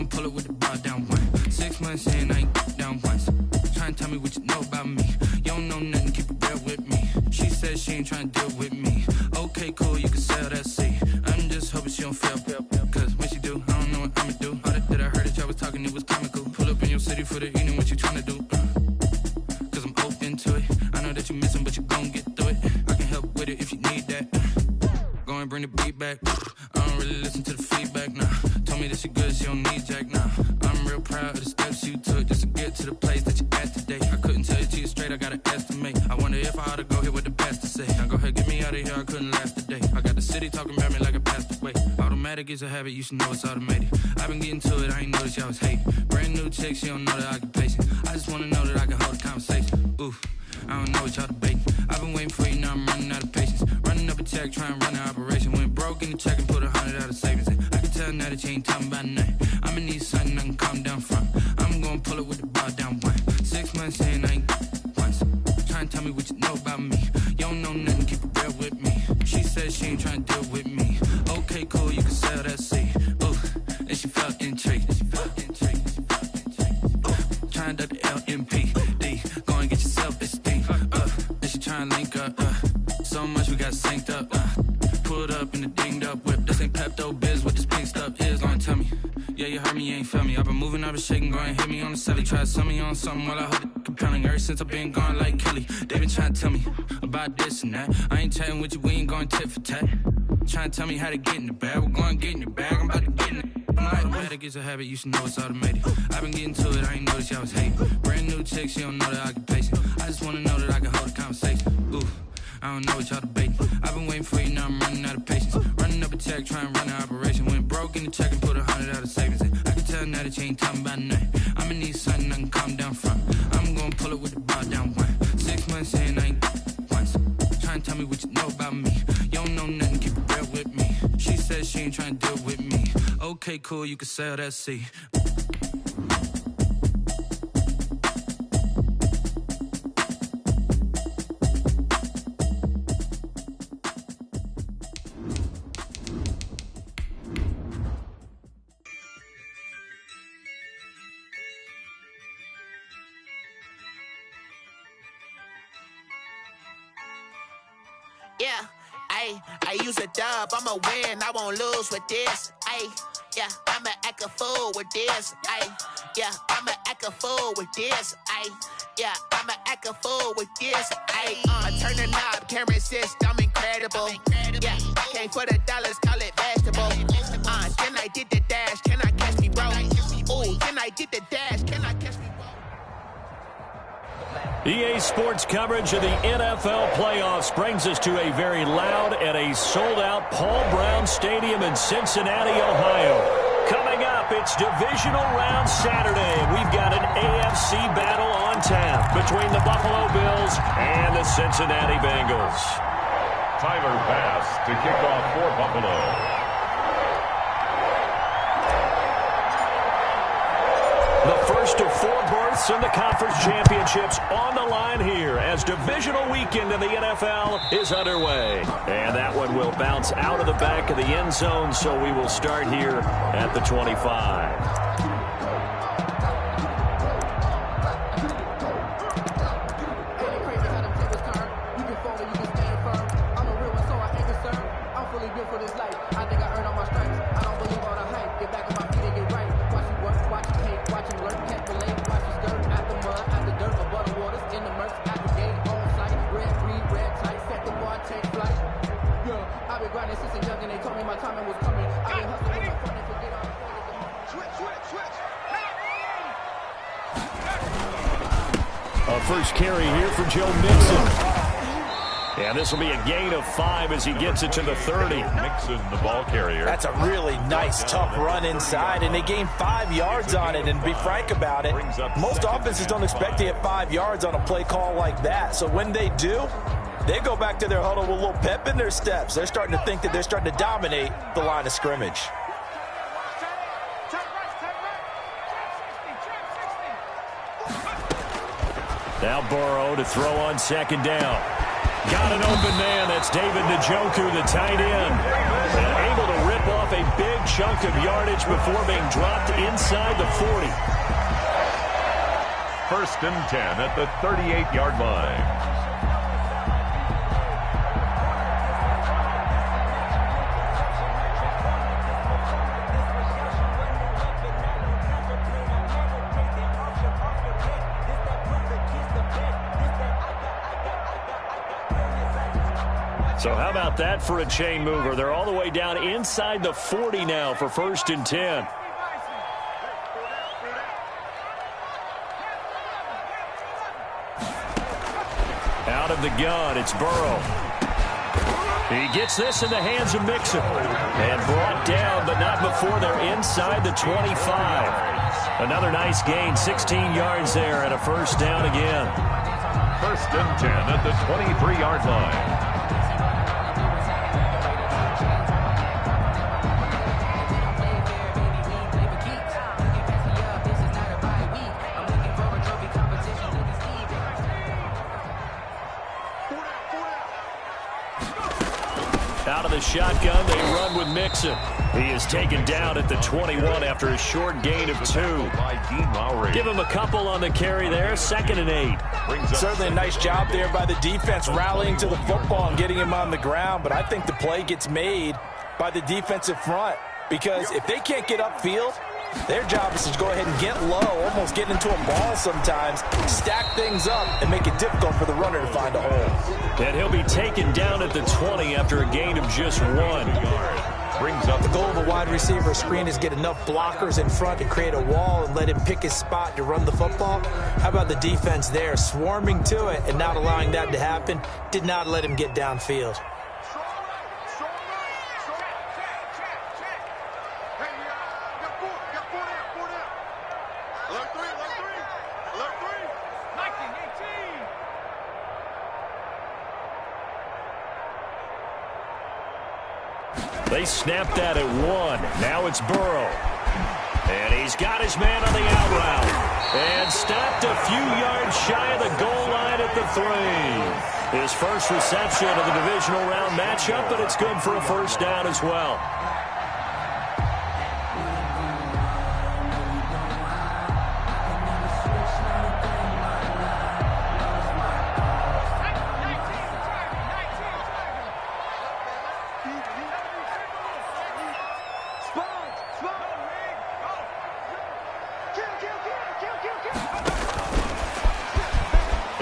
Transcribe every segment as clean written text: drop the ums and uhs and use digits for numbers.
gonna pull it with the bar down one. 6 months in, I ain't down once. Trying to tell me what you know about me. You don't know nothing, keep it real with me. She said she ain't trying to deal with me. Okay, cool, you can sell that seat. I'm just hoping she don't fail. Cause when she do, I don't know what I'ma do. All that I heard that y'all was talking, it was comical. Pull up in your city for the evening, what you trying to do? Cause I'm open to it. I know that you missing, but you gon' get through it. I can help with it if you need that. Go and bring the beat back. I don't really listen to the feedback, nah. Told me that she good, she don't need jack, nah. I'm real proud of the steps you took just to get to the place that you at today. I couldn't tell you to you straight, I gotta estimate. I wonder if I ought to go here with the best to say. Now go ahead, get me out of here, I couldn't last today. I got the city talking about me like I passed away. Automatic is a habit, you should know it's automated. I've been getting to it, I ain't noticed y'all was hating. Brand new chick, she don't know the occupation. I just wanna know that I can hold a conversation. Ooh, I don't know what y'all debating. I've been waiting for you, now I'm running out of patience. Running up a check, trying to run an operation. Went broke in the check and put 100 out of savings in. I can tell now that you ain't talking about nothing. I'ma need something I can calm down from. I'm gonna pull it with the bar down one. 6 months in, I ain't once. Trying to tell me what you know about me. You don't know nothing, keep it real with me. She said she ain't trying to deal with me. Okay, cool, you can sell that seat. Ooh, and she felt intrigued. Trying to duck the LMP. Go and get yourself esteem. And she trying to link up. So much we got synced up. Pulled up in the dinged up whip. This ain't Pepto Biz, what this pink stuff is. Long tell me. Yeah, you heard me, you ain't felt me. I've been moving, I've been shaking, go and hit me on the celly. Try to sell me on something while I hold it compelling. Ever since I've been gone like Kelly, they been trying to tell me about this and that. I ain't chatting with you, we ain't going tit for tat. Trying to tell me how to get in the bag. We're going to get in the bag, I'm about to get in it. Automatic is a habit, you should know it's automated. I've been getting to it, I ain't noticed y'all was hating. Brand new chick, she don't know the occupation. I just wanna know that I can hold a conversation. Ooh, I don't know what y'all debating. I've been waiting for you, now I'm running out of patience. Running up a check, trying to run an operation. Went broke in the check and put 100 out of savings in. I can tell now that you ain't talking about nothing. I'ma need something I can calm down from. I'm gonna pull it with the bar down one. 6 months in, I ain't once. Trying to tell me what you know about me. You don't know nothing, keep it real with me. She said she ain't trying to deal with me. Okay, cool, you can sell that seat. Yeah, I use a dub, I'ma win, I won't lose with this. Yeah, I'ma act a fool with this. Yeah, I'ma act a fool with this. Yeah, I'ma act a fool with this. I turn the knob, can't resist, I'm incredible. Yeah, came for the dollars, call it vegetable. Then I did the dash, can I catch me, bro? Ooh, then I did the dash, can I catch me, bro? EA Sports coverage of the NFL playoffs brings us to a very loud and a sold-out Paul Brown Stadium in Cincinnati, Ohio. Coming up, it's Divisional Round Saturday. We've got an AFC battle on tap between the Buffalo Bills and the Cincinnati Bengals. Tyler Bass to kick off for Buffalo. The first of 4 berths in the conference championships on the line here as divisional weekend in the NFL is underway. And that one will bounce out of the back of the end zone, so we will start here at the 25. First carry here for Joe Mixon. And this will be a gain of 5 as he gets it to the 30. Mixon, the ball carrier. That's a really nice, tough run inside, and they gained 5 yards on it. And to be frank about it, most offenses don't expect to get 5 yards on a play call like that. So when they do, they go back to their huddle with a little pep in their steps. They're starting to think that they're starting to dominate the line of scrimmage. Now Burrow to throw on second down. Got an open man. That's David Njoku, the tight end. And able to rip off a big chunk of yardage before being dropped inside the 40. First and 10 at the 38-yard line. So how about that for a chain mover? They're all the way down inside the 40 now for first and 10. Out of the gun, it's Burrow. He gets this in the hands of Mixon. And brought down, but not before they're inside the 25. Another nice gain, 16 yards there, and a first down again. First and 10 at the 23-yard line. Out of the shotgun, they run with Mixon. He is taken down at the 21 after a short gain of 2. Give him a couple on the carry there, 2nd and 8. Certainly a nice job there by the defense rallying to the football and getting him on the ground, but I think the play gets made by the defensive front because if they can't get upfield, their job is to go ahead and get low, almost get into a ball sometimes, stack things up, and make it difficult for the runner to find a hole. And he'll be taken down at the 20 after a gain of just 1. Brings up the goal of a wide receiver screen is get enough blockers in front to create a wall and let him pick his spot to run the football. How about the defense there, swarming to it and not allowing that to happen? Did not let him get downfield. They snapped that at 1. Now it's Burrow. And he's got his man on the out route. And stopped a few yards shy of the goal line at the 3. His first reception of the divisional round matchup, but it's good for a first down as well.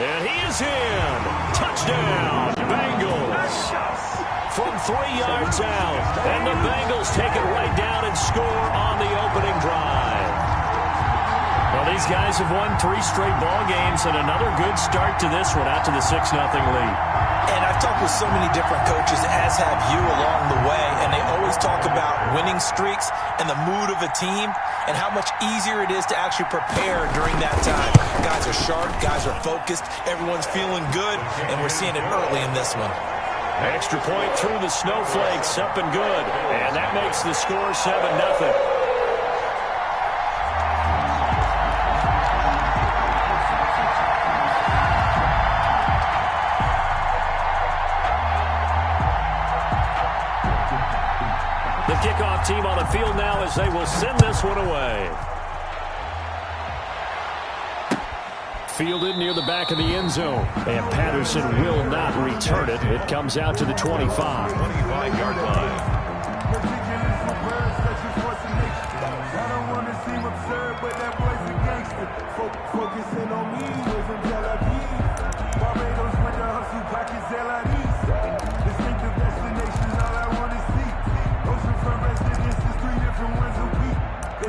And he is in. Touchdown, Bengals. From 3 yards out. And the Bengals take it right down and score on the opening drive. Well, these guys have won 3 straight ball games and another good start to this one out to the 6-0 lead. And I've talked with so many different coaches, as have you, along the way, and they always talk about winning streaks and the mood of a team and how much easier it is to actually prepare during that time. Guys are sharp, guys are focused, everyone's feeling good, and we're seeing it early in this one. Extra point through the snowflakes, up and good, and that makes the score 7-0. The kickoff team on the field now as they will send this one away. Fielded near the back of the end zone. And Patterson will not return it. It comes out to the 25. 25-yard line.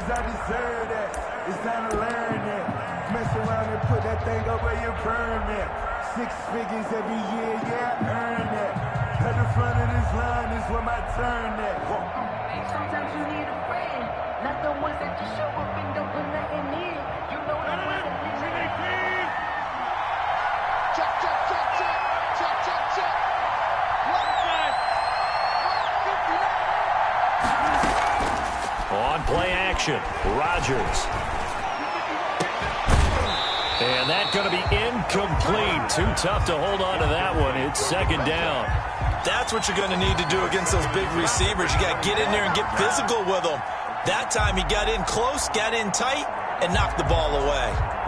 I deserve that. It's time to learn that. Mess around and put that thing up where you burn that. 6 figures every year, yeah, I earn that. At the front of this line is where my turn at. Sometimes you need a friend, not the ones that just show up and don't put nothing in. You know the ones that check, check, check, check, check, check, check. On play action, Rodgers. And that's going to be incomplete. Too tough to hold on to that one. It's 2nd down. That's what you're going to need to do against those big receivers. You got to get in there and get physical with them. That time he got in close, got in tight, and knocked the ball away.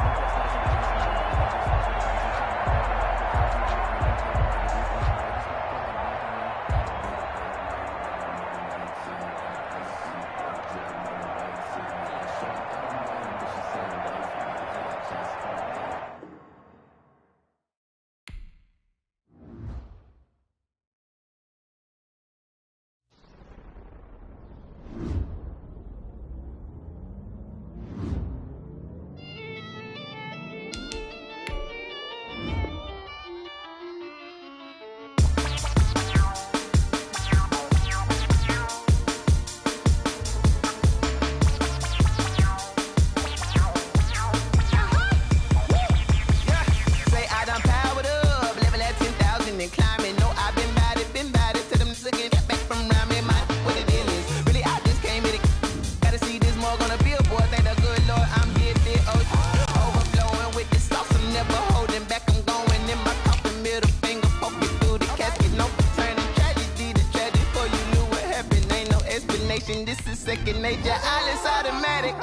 This is second nature. All is automatic.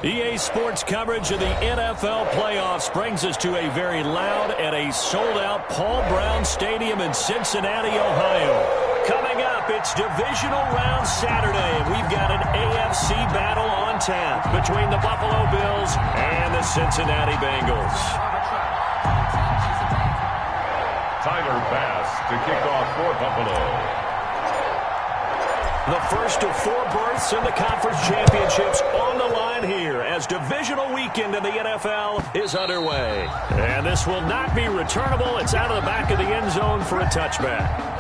EA Sports coverage of the NFL playoffs brings us to a very loud and a sold-out Paul Brown Stadium in Cincinnati, Ohio. Coming up, it's divisional round Saturday. We've got an AFC battle on tap between the Buffalo Bills and the Cincinnati Bengals. Tyler Bass to kick off for Buffalo. The first of 4 berths in the conference championships on the line here as divisional weekend in the NFL is underway. And this will not be returnable. It's out of the back of the end zone for a touchback.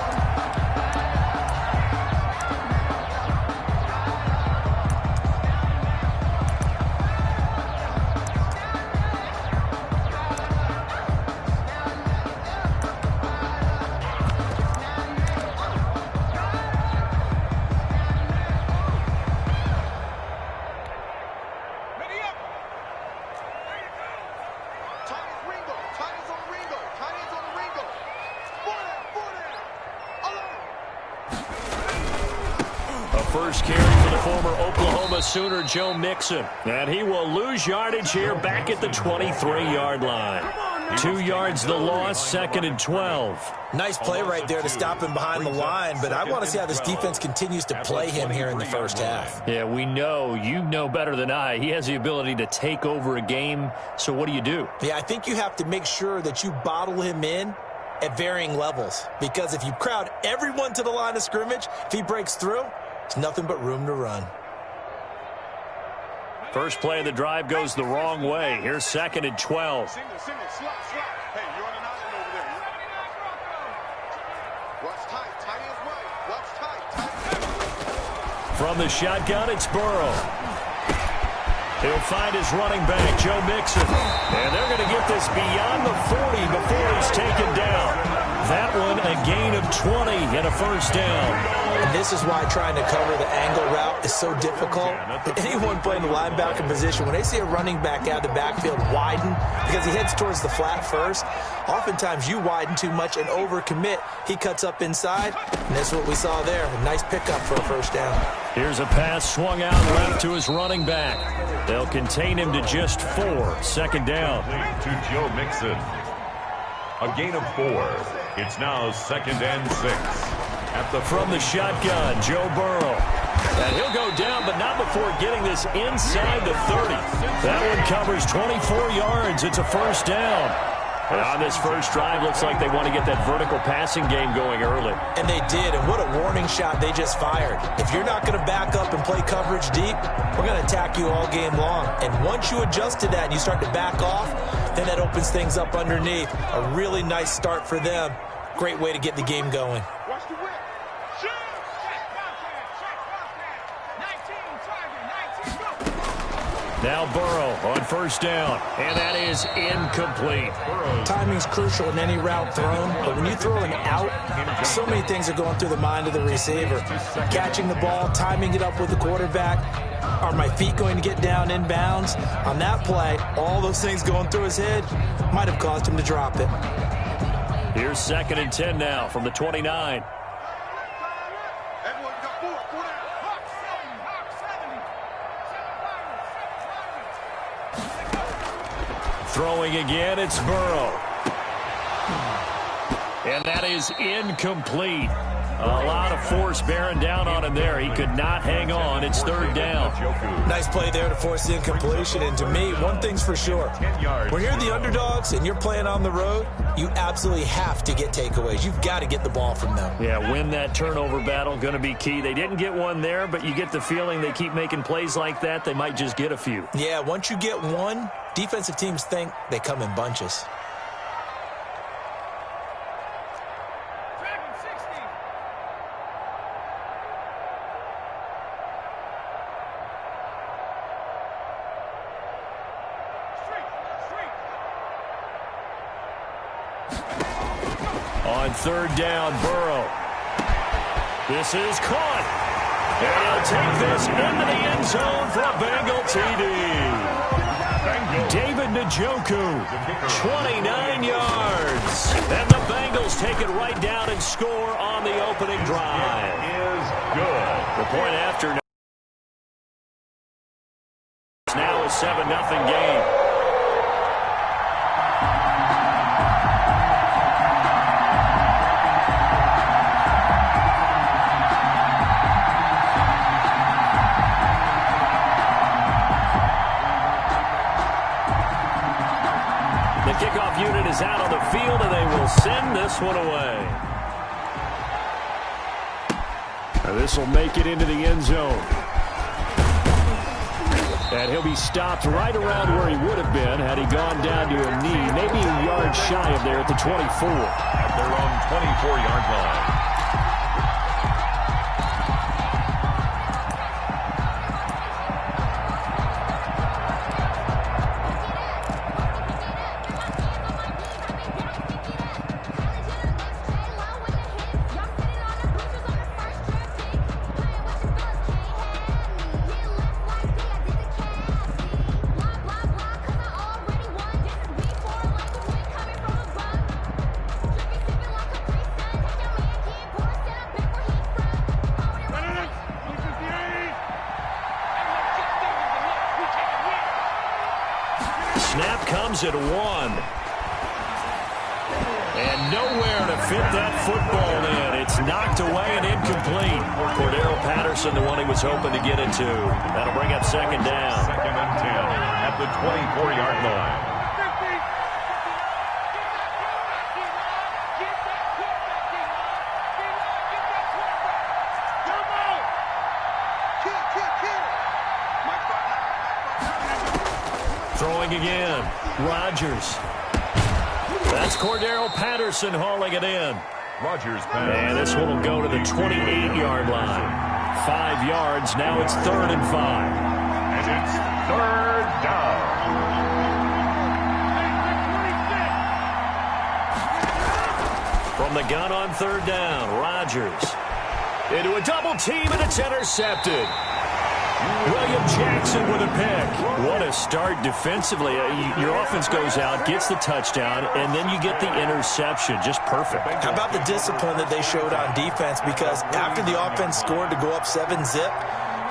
First carry for the former Oklahoma Sooner, Joe Mixon. And he will lose yardage here back at the 23-yard line. 2 yards the loss, 2nd and 12. Nice play right there to stop him behind the line, but I want to see how this defense continues to play him here in the first half. Yeah, we know. You know better than I. He has the ability to take over a game, so what do? Yeah, I think you have to make sure that you bottle him in at varying levels, because if you crowd everyone to the line of scrimmage, if he breaks through, it's nothing but room to run. First play of the drive goes the wrong way. Here's 2nd and 12. Hey, you're on an island over there. Watch tight. Tight is right. Watch tight. From the shotgun, it's Burrow. He'll find his running back, Joe Mixon. And they're going to get this beyond the 40 before he's taken down. That one a gain of 20 and a first down. And this is why trying to cover the angle route is so difficult. Anyone playing the linebacker position, when they see a running back out of the backfield widen because he heads towards the flat first, oftentimes you widen too much and overcommit. He cuts up inside, and that's what we saw there. A nice pickup for a first down. Here's a pass swung out left to his running back. They'll contain him to just 4. 2nd down. To Joe Mixon. A gain of 4. It's now 2nd and 6. From the shotgun, Joe Burrow. And he'll go down, but not before getting this inside the 30. That one covers 24 yards. It's a first down. And on this first drive, looks like they want to get that vertical passing game going early. And they did, and what a warning shot they just fired. If you're not going to back up and play coverage deep, we're going to attack you all game long. And once you adjust to that and you start to back off, Then that opens things up underneath. A really nice start for them. Great way to get the game going. Watch the whip. Now Burrow on first down, and that is incomplete. Timing's crucial in any route thrown, but when you throw an out, so many things are going through the mind of the receiver. Catching the ball, timing it up with the quarterback. Are my feet going to get down in bounds? On that play, all those things going through his head might have caused him to drop it. Here's 2nd and 10 now from the 29. Everyone got four down. Throwing again, it's Burrow. And that is incomplete. A lot of force bearing down on him there. He could not hang on. It's 3rd down. Nice play there to force the incompletion. And to me, one thing's for sure. When you're the underdogs and you're playing on the road, you absolutely have to get takeaways. You've got to get the ball from them. Yeah, win that turnover battle, going to be key. They didn't get one there, but you get the feeling they keep making plays like that, they might just get a few. Yeah, once you get one, defensive teams think they come in bunches. On 3rd down, Burrow. This is caught. And he'll take this into the end zone for a Bengal TD. David Njoku, 29 yards. And the Bengals take it right down and score on the opening drive. Is good. The point after now a 7-0 game. Kickoff unit is out on the field, and they will send this one away. Now this will make it into the end zone. And he'll be stopped right around where he would have been had he gone down to a knee, maybe a yard shy of there at the 24. At their own 24-yard line. Snap comes at 1. And nowhere to fit that football in. It's knocked away and incomplete. Cordero Patterson, the one he was hoping to get it to. That'll bring up 2nd down. 2nd and 10 at the 24-yard line. Throwing again, Rodgers. That's Cordero Patterson hauling it in. Rodgers pass. And this one will go to the 28-yard line. 5 yards, now it's 3rd and 5. And it's 3rd down. From the gun on 3rd down, Rodgers. Into a double team, and it's intercepted. William Jackson with a pick. What a start defensively. Your offense goes out, gets the touchdown, and then you get the interception. Just perfect. How about the discipline that they showed on defense? Because after the offense scored to go up 7-zip,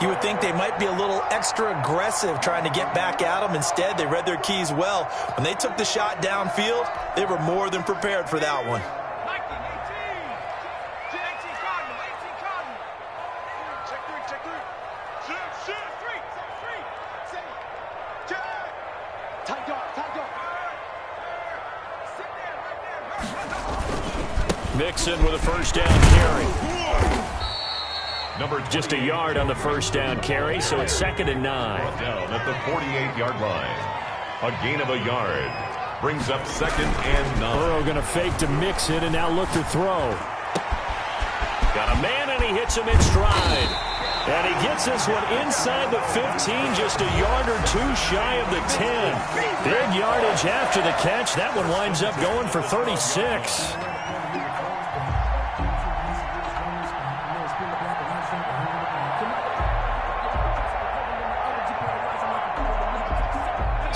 you would think they might be a little extra aggressive trying to get back at them. Instead, they read their keys well. When they took the shot downfield, they were more than prepared for that one. Mixon with a first down carry. Just a yard on the first down carry, so it's 2nd and 9. Down at the 48-yard line. A gain of a yard. Brings up 2nd and 9. Burrow going to fake to mix it and now look to throw. Got a man and he hits him in stride. And he gets this one inside the 15, just a yard or two shy of the 10. Big yardage after the catch. That one winds up going for 36.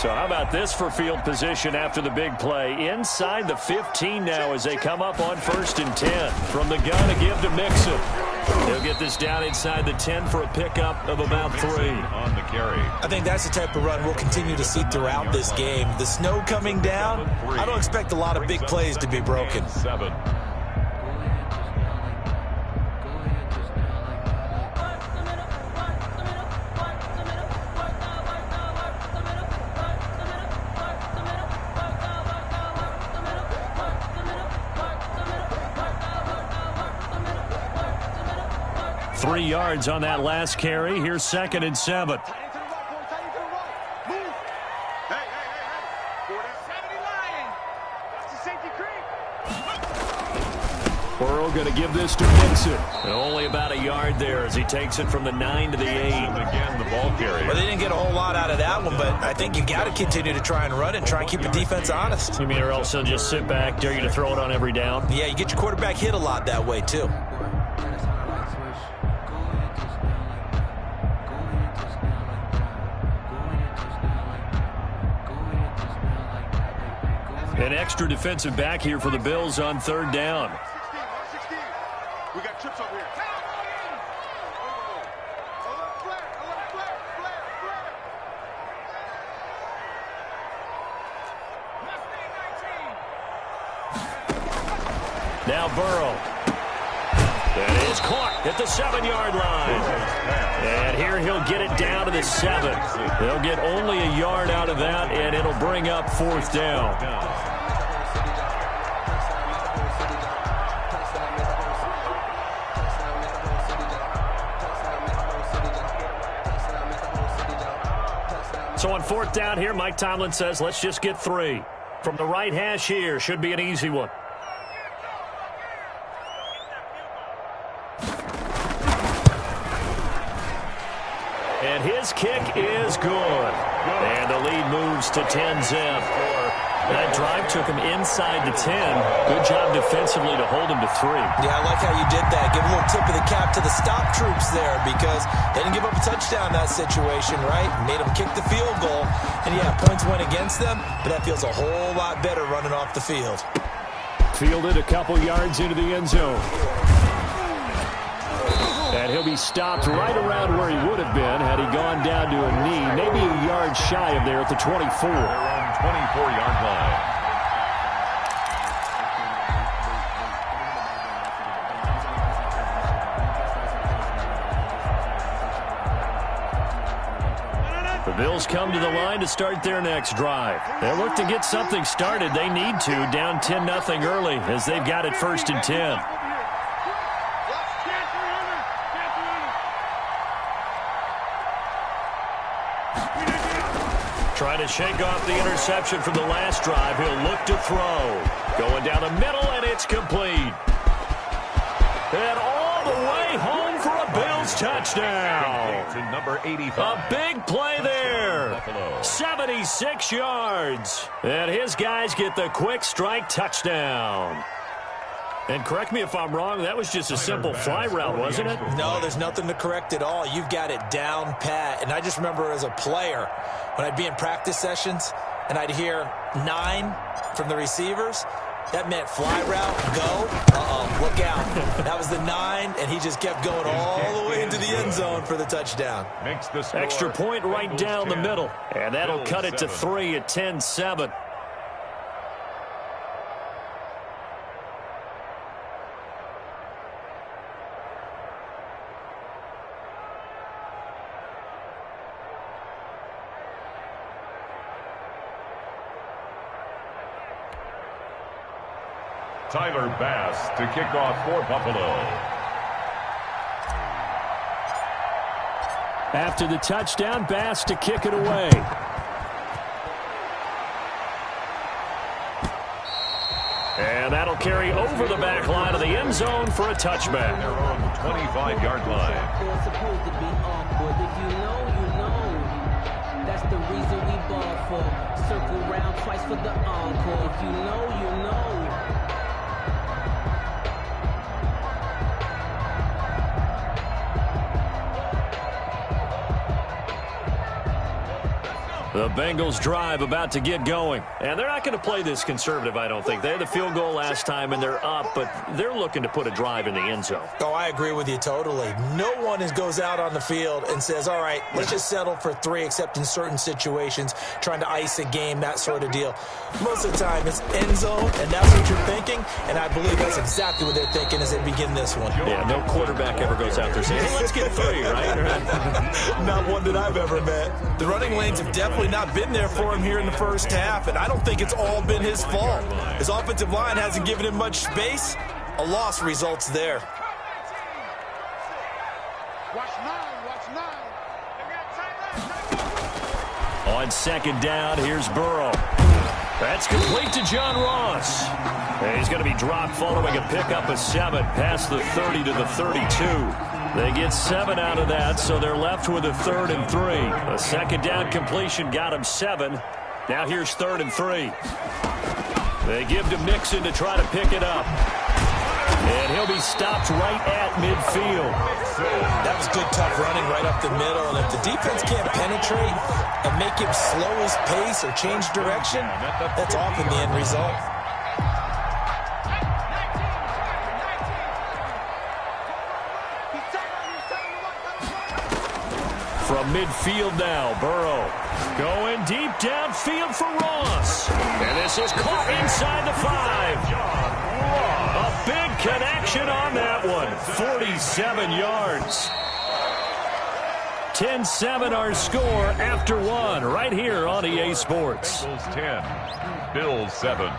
So how about this for field position after the big play? Inside the 15 now as they come up on 1st and 10. From the gun to give to Mixon. They'll get this down inside the 10 for a pickup of about 3. On the carry. I think that's the type of run we'll continue to see throughout this game. The snow coming down, I don't expect a lot of big plays to be broken. 7. Three yards on that last carry. Here's 2nd and 7. Burrow going to give this to Mixon. And only about a yard there as he takes it from the 9 to the 8. Again, the ball carrier. Well, they didn't get a whole lot out of that one, but I think you've got to continue to try and run and try and keep the defense honest. You mean or else they'll just sit back, dare you to throw it on every down? Yeah, you get your quarterback hit a lot that way, too. An extra defensive back here for the Bills on 3rd down. 16. We got trips over here. Now Burrow. That is caught at the 7-yard line. And here he'll get it down to the 7. They'll get only a yard out of that, and it'll bring up 4th down. So on 4th down here, Mike Tomlin says, let's just get 3. From the right hash here, should be an easy one. And his kick is good. And the lead moves to 10-zip. That drive took him inside the 10. Good job defensively to hold him to 3. Yeah, I like how you did that. Give a little tip of the cap to the stop troops there because they didn't give up a touchdown in that situation, right? Made them kick the field goal. And, yeah, points went against them, but that feels a whole lot better running off the field. Fielded a couple yards into the end zone. And he'll be stopped right around where he would have been had he gone down to a knee, maybe a yard shy of there at the 24. They're on 24-yard line. The Bills come to the line to start their next drive. They'll look to get something started. They need to, down 10-0 early as they've got it 1st and 10. Trying to shake off the interception from the last drive. He'll look to throw. Going down the middle, and it's complete. And all the way home for a Bills touchdown. To number 85. A big play there. 76 yards. And his guys get the quick strike touchdown. And correct me if I'm wrong, that was just a simple fly route, wasn't it? No, there's nothing to correct at all. You've got it down pat. And I just remember as a player, when I'd be in practice sessions and I'd hear 9 from the receivers, that meant fly route, go, look out. That was the 9, and he just kept going all the way into the end zone for the touchdown. Makes the score. Extra point right down the middle. And that'll cut it to 3 at 10-7. Tyler Bass to kick off for Buffalo. After the touchdown, Bass to kick it away. And that'll carry over the back line of the end zone for a touchback. They're on the 25-yard line. It's supposed to be awkward. If you know, you know. That's the reason we ball for. Circle round twice for the encore. If you know, you know. The Bengals drive about to get going. And they're not going to play this conservative, I don't think. They had the field goal last time, and they're up, but they're looking to put a drive in the end zone. Oh, I agree with you totally. No one goes out on the field and says, all right, let's just settle for 3, except in certain situations, trying to ice a game, that sort of deal. Most of the time, it's end zone, and that's what you're thinking, and I believe that's exactly what they're thinking as they begin this one. Yeah, no quarterback ever goes out there saying, hey, let's get 3, right? Not one that I've ever met. The running lanes have definitely not been there for him here in the first half, and I don't think it's all been his fault. His offensive line hasn't given him much space. A loss results there. Watch 9. On second down, here's Burrow. That's complete to John Ross. And he's going to be dropped following a pickup of 7 past the 30 to the 32. They get 7 out of that, so they're left with a 3rd and 3. A second down completion got him 7. Now here's 3rd and 3. They give to Mixon to try to pick it up. And he'll be stopped right at midfield. That was good, tough running right up the middle. And if the defense can't penetrate and make him slow his pace or change direction, that's often the end result. From midfield now, Burrow going deep downfield for Ross. And this is caught inside the 5. A big connection on that one. 47 yards. 10-7 our score after 1 right here on EA Sports. Bengals 10, Bills 7.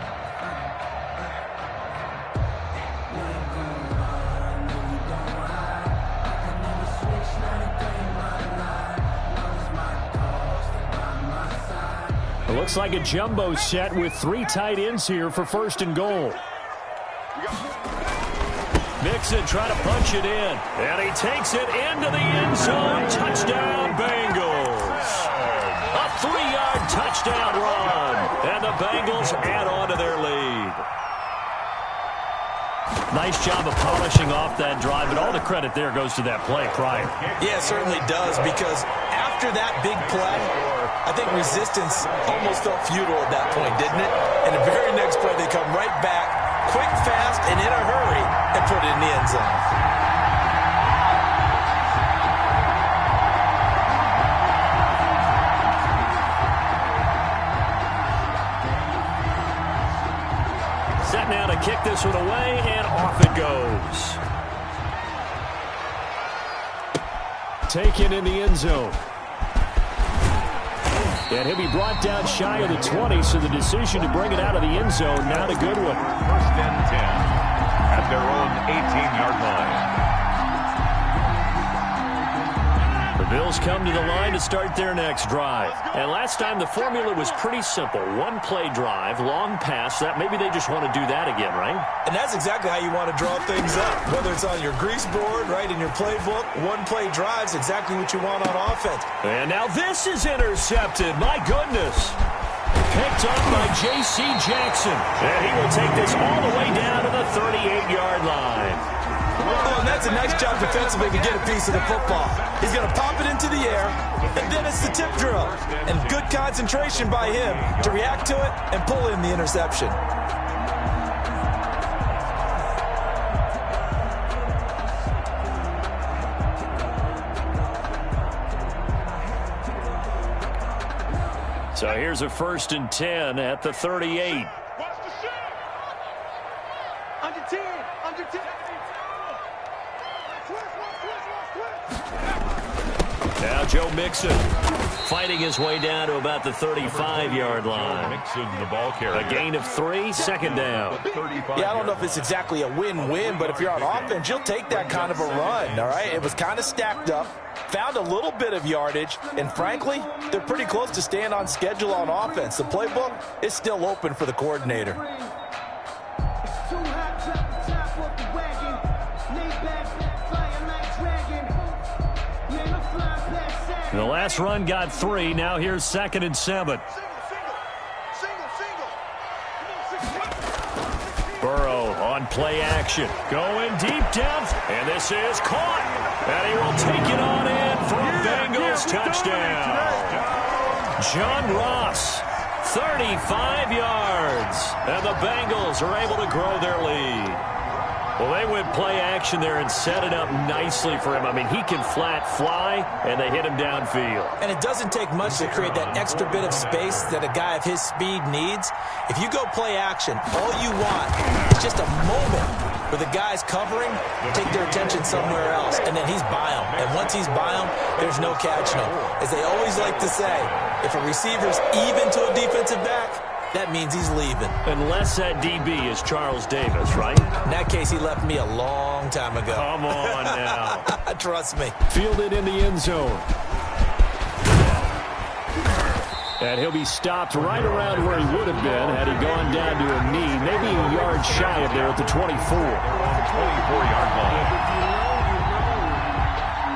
It looks like a jumbo set with 3 tight ends here for 1st and goal. Mixon trying to punch it in, and he takes it into the end zone. Touchdown, Bengals. A 3-yard touchdown run, and the Bengals add on to their lead. Nice job of polishing off that drive, but all the credit there goes to that play prior. Yeah, it certainly does, because after that big play, I think resistance almost felt futile at that point, didn't it? And the very next play, they come right back, quick, fast, and in a hurry, and put it in the end zone. Set now to kick this one away, and off it goes. Taken in the end zone. And he'll be brought down shy of the 20, so the decision to bring it out of the end zone, not a good one. 1st and 10 at their own 18-yard line. The Bills come to the line to start their next drive. And last time the formula was pretty simple. 1-play drive, long pass. That maybe they just want to do that again, right? And that's exactly how you want to draw things up. Whether it's on your grease board, right, in your playbook, 1-play drive's exactly what you want on offense. And now this is intercepted. My goodness. Picked up by J.C. Jackson. And he will take this all the way down to the 38-yard line. Oh, and that's a nice job defensively to get a piece of the football. He's going to pop it into the air, and then it's the tip drill. And good concentration by him to react to it and pull in the interception. So here's a 1st and 10 at the 38. Under 10. Under 10. Now Joe Mixon fighting his way down to about the 35-yard line. Mixon, the ball carrier. A gain of 3, 2nd down. Yeah, I don't know if it's exactly a win-win, but if you're on offense, you'll take that kind of a run, all right? It was kind of stacked up, found a little bit of yardage, and frankly, they're pretty close to staying on schedule on offense. The playbook is still open for the coordinator. The last run got 3. Now here's 2nd and 7. Burrow on play action. Going deep down. And this is caught. And he will take it on in for a Bengals touchdown. John Ross, 35 yards. And the Bengals are able to grow their lead. Well, they went play action there and set it up nicely for him. I mean, he can flat fly, and they hit him downfield. And it doesn't take much to create that extra bit of space that a guy of his speed needs. If you go play action, all you want is just a moment where the guy's covering, take their attention somewhere else, and then he's by him. And once he's by him, there's no catching him. As they always like to say, if a receiver's even to a defensive back, that means he's leaving. Unless that DB is Charles Davis, right? In that case, he left me a long time ago. Come on now. Trust me. Fielded in the end zone. And he'll be stopped right around where he would have been had he gone down to a knee, maybe a yard shy of there at the 24. 24-yard line.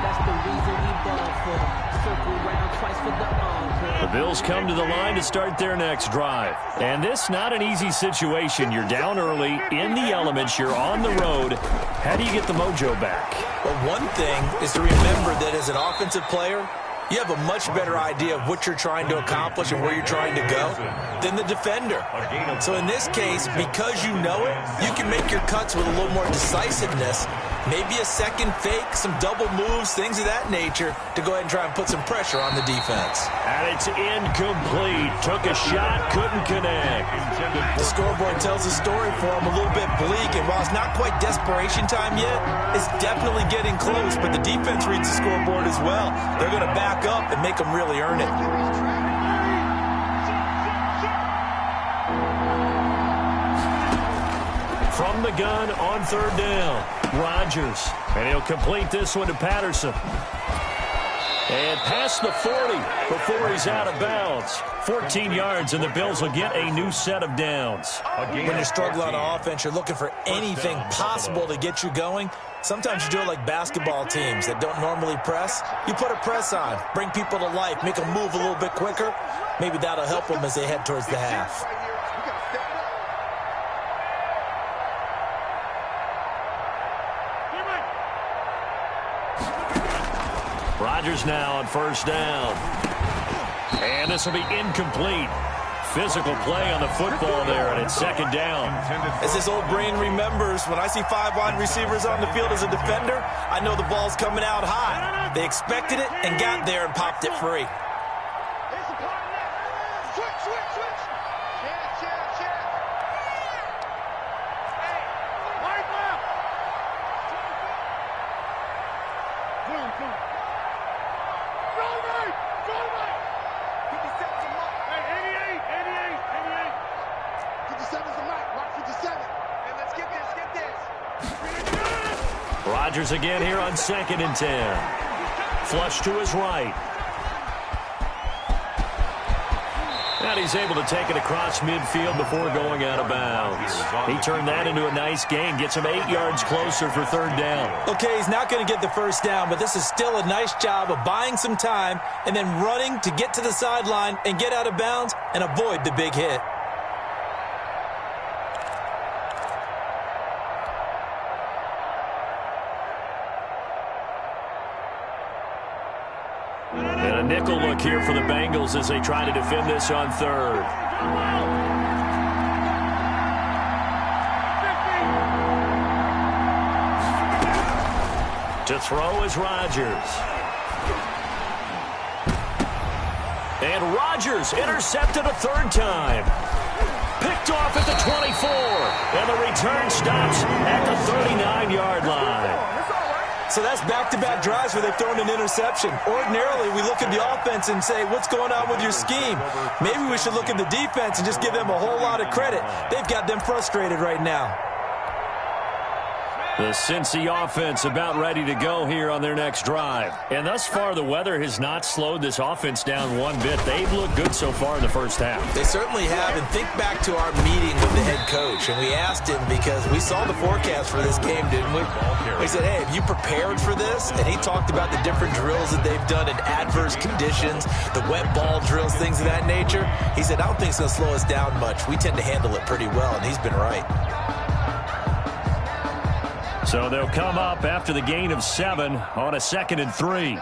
That's the reason we ball for. Circle round twice for the encore. The Bills come to the line to start their next drive. And this not an easy situation. You're down early, in the elements, you're on the road. How do you get the mojo back? Well, one thing is to remember that as an offensive player, you have a much better idea of what you're trying to accomplish and where you're trying to go than the defender. So in this case, because you know it, you can make your cuts with a little more decisiveness. Maybe a second fake, some double moves, things of that nature to go ahead and try and put some pressure on the defense. And it's incomplete. Took a shot, couldn't connect. The scoreboard tells a story for him, a little bit bleak, and while it's not quite desperation time yet, it's definitely getting close, but the defense reads the scoreboard as well. They're going to back up and make them really earn it. From the gun on 3rd down, Rodgers. And he'll complete this one to Patterson. And past the 40 before he's out of bounds. 14 yards, and the Bills will get a new set of downs. When you're struggling on offense, you're looking for anything possible to get you going. Sometimes you do it like basketball teams that don't normally press. You put a press on, bring people to life, make them move a little bit quicker. Maybe that'll help them as they head towards the half. Rodgers now on 1st down. And this will be incomplete. Physical play on the football there, and it's 2nd down. As this old brain remembers, when I see 5 wide receivers on the field as a defender, I know the ball's coming out high. They expected it and got there and popped it free. Rodgers again here on 2nd and 10. Flush to his right. And he's able to take it across midfield before going out of bounds. He turned that into a nice gain. Gets him 8 yards closer for 3rd down. Okay, he's not going to get the 1st down, but this is still a nice job of buying some time and then running to get to the sideline and get out of bounds and avoid the big hit. And a nickel look here for the Bengals as they try to defend this on 3rd. To throw is Rodgers. And Rodgers intercepted a 3rd time. Picked off at the 24. And the return stops at the 39-yard line. So that's back-to-back drives where they've thrown an interception. Ordinarily, we look at the offense and say, what's going on with your scheme? Maybe we should look at the defense and just give them a whole lot of credit. They've got them frustrated right now. The Cincy offense about ready to go here on their next drive. And thus far, the weather has not slowed this offense down one bit. They've looked good so far in the first half. They certainly have. And think back to our meeting with the head coach. And we asked him, because we saw the forecast for this game, didn't we? We said, hey, have you prepared for this? And he talked about the different drills that they've done in adverse conditions, the wet ball drills, things of that nature. He said, I don't think it's going to slow us down much. We tend to handle it pretty well, and he's been right. So they'll come up after the gain of 7 on a 2nd and 3.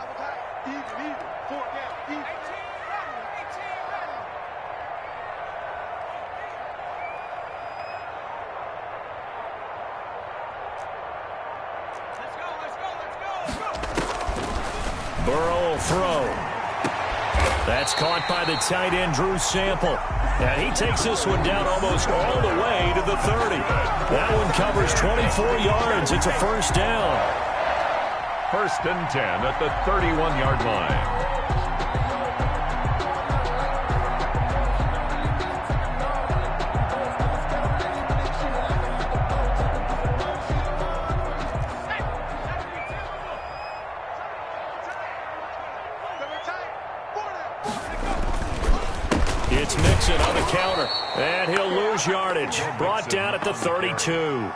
Burrow will throw. That's caught by the tight end, Drew Sample. And he takes this one down almost all the way to the 30. That one covers 24 yards. It's a first down. 1st and 10 at the 31-yard line. It's Mixon on the counter, and he'll lose yardage. Brought down at the 32.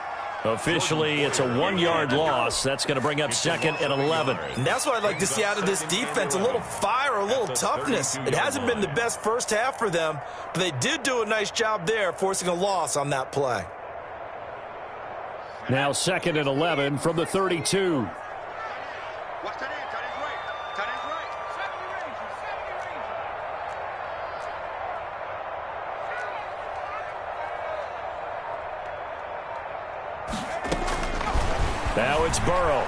Officially, it's a 1-yard loss. That's going to bring up 2nd and 11. And that's what I'd like to see out of this defense, a little fire, a little toughness. It hasn't been the best first half for them, but they did do a nice job there, forcing a loss on that play. Now 2nd and 11 from the 32. Watch that end, tight end's right. Tight end's right. Now it's Burrow.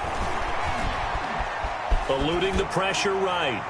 Eluding the pressure right.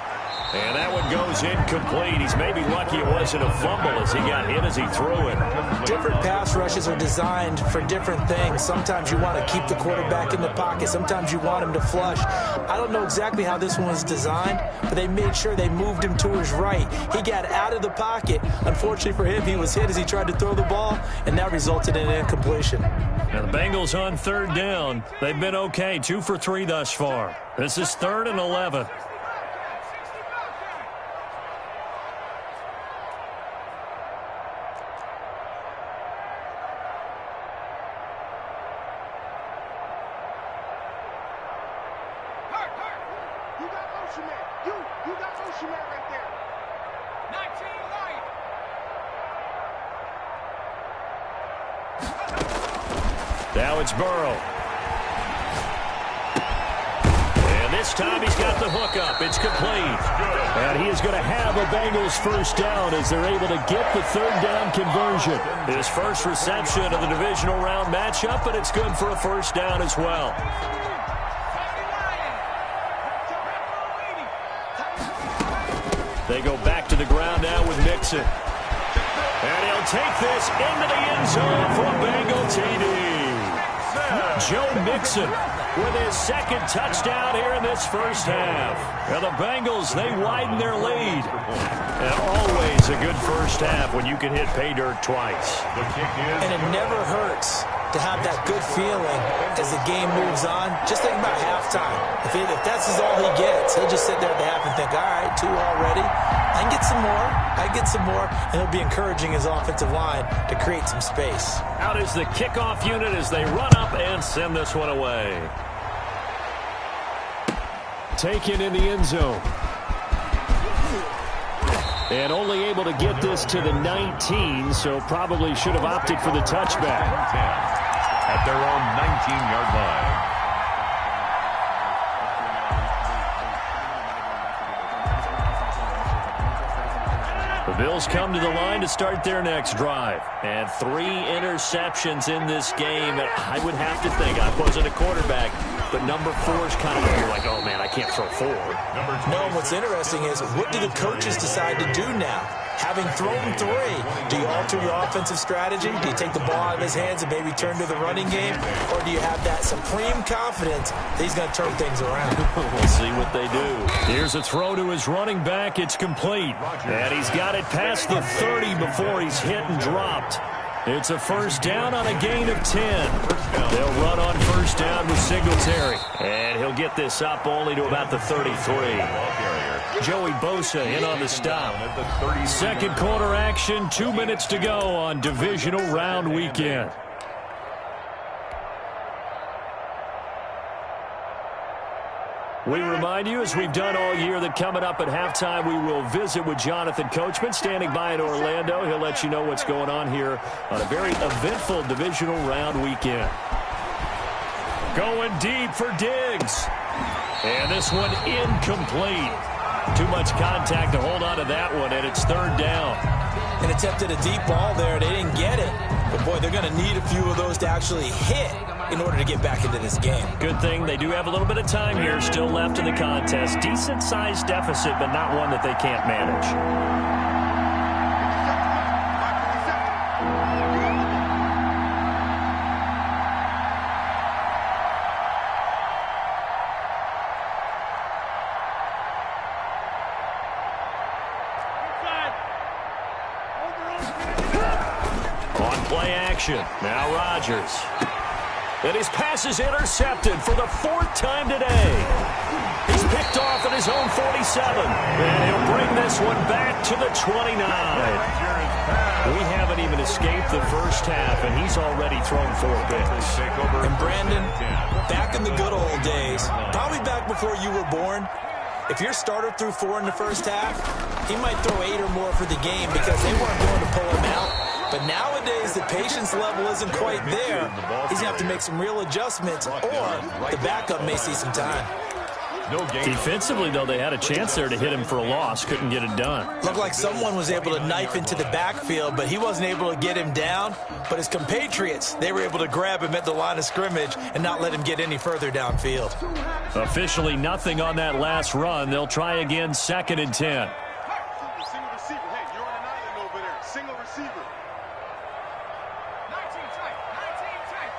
And that one goes incomplete. He's maybe lucky it wasn't a fumble as he got hit as he threw it. Different pass rushes are designed for different things. Sometimes you want to keep the quarterback in the pocket. Sometimes you want him to flush. I don't know exactly how this one was designed, but they made sure they moved him to his right. He got out of the pocket. Unfortunately for him, he was hit as he tried to throw the ball, and that resulted in an incompletion. Now the Bengals on 3rd down. They've been okay, 2 for 3 thus far. This is 3rd and 11. Now it's Burrow. And this time he's got the hook up. It's complete. And he is going to have a Bengals first down as they're able to get the 3rd down conversion. His first reception of the divisional round matchup, but it's good for a first down as well. They go back to the ground now with Mixon. And he'll take this into the end zone for a Bengal TD. Joe Mixon with his 2nd touchdown here in this first half. And the Bengals, they widen their lead. And always a good first half when you can hit pay dirt twice. And it never hurts to have that good feeling as the game moves on. Just think about halftime. If that's all he gets, he'll just sit there at the half and think, all right, 2 already. I can get some more. I get some more. And he'll be encouraging his offensive line to create some space. Out is the kickoff unit as they run up and send this one away. Taken in the end zone. And only able to get this to the 19, so probably should have opted for the touchback. At their own 19-yard line. The Bills come to the line to start their next drive. And 3 interceptions in this game. And I would have to think, I wasn't a quarterback, but number 4 is kind of like, oh, man, I can't throw 4. No, what's interesting is, what do the coaches decide to do now? Having thrown 3, do you alter your offensive strategy? Do you take the ball out of his hands and maybe turn to the running game? Or do you have that supreme confidence that he's going to turn things around? We'll see what they do. Here's a throw to his running back. It's complete. And he's got it past the 30 before he's hit and dropped. It's a first down on a gain of 10. They'll run on first down with Singletary. And he'll get this up only to about the 33. Joey Bosa in on the stop. Second quarter action, 2 minutes to go on divisional round weekend. We remind you, as we've done all year, that coming up at halftime, we will visit with Jonathan Coachman, standing by in Orlando. He'll let you know what's going on here on a very eventful divisional round weekend. Going deep for Diggs. And this one incomplete. Too much contact to hold on to that one, and it's third down. And attempted a deep ball there. They didn't get it. But, boy, they're going to need a few of those to actually hit in order to get back into this game. Good thing they do have a little bit of time here still left in the contest. Decent-sized deficit, but not one that they can't manage. On play action, now Rodgers. And his pass is intercepted for the fourth time today. He's picked off at his own 47. And he'll bring this one back to the 29. We haven't even escaped the first half, and he's already thrown 4 picks. And Brandon, back in the good old days, probably back before you were born, if your starter threw 4 in the first half, he might throw 8 or more for the game because they weren't going to pull him out. But nowadays, the patience level isn't quite there. He's going to have to make some real adjustments, or the backup may see some time. Defensively, though, they had a chance there to hit him for a loss. Couldn't get it done. Looked like someone was able to knife into the backfield, but he wasn't able to get him down. But his compatriots, they were able to grab him at the line of scrimmage and not let him get any further downfield. Officially nothing on that last run. They'll try again, 2nd and 10. Single receiver. Hey, you're on an island over there. Single receiver. 19 tight. 19 tight.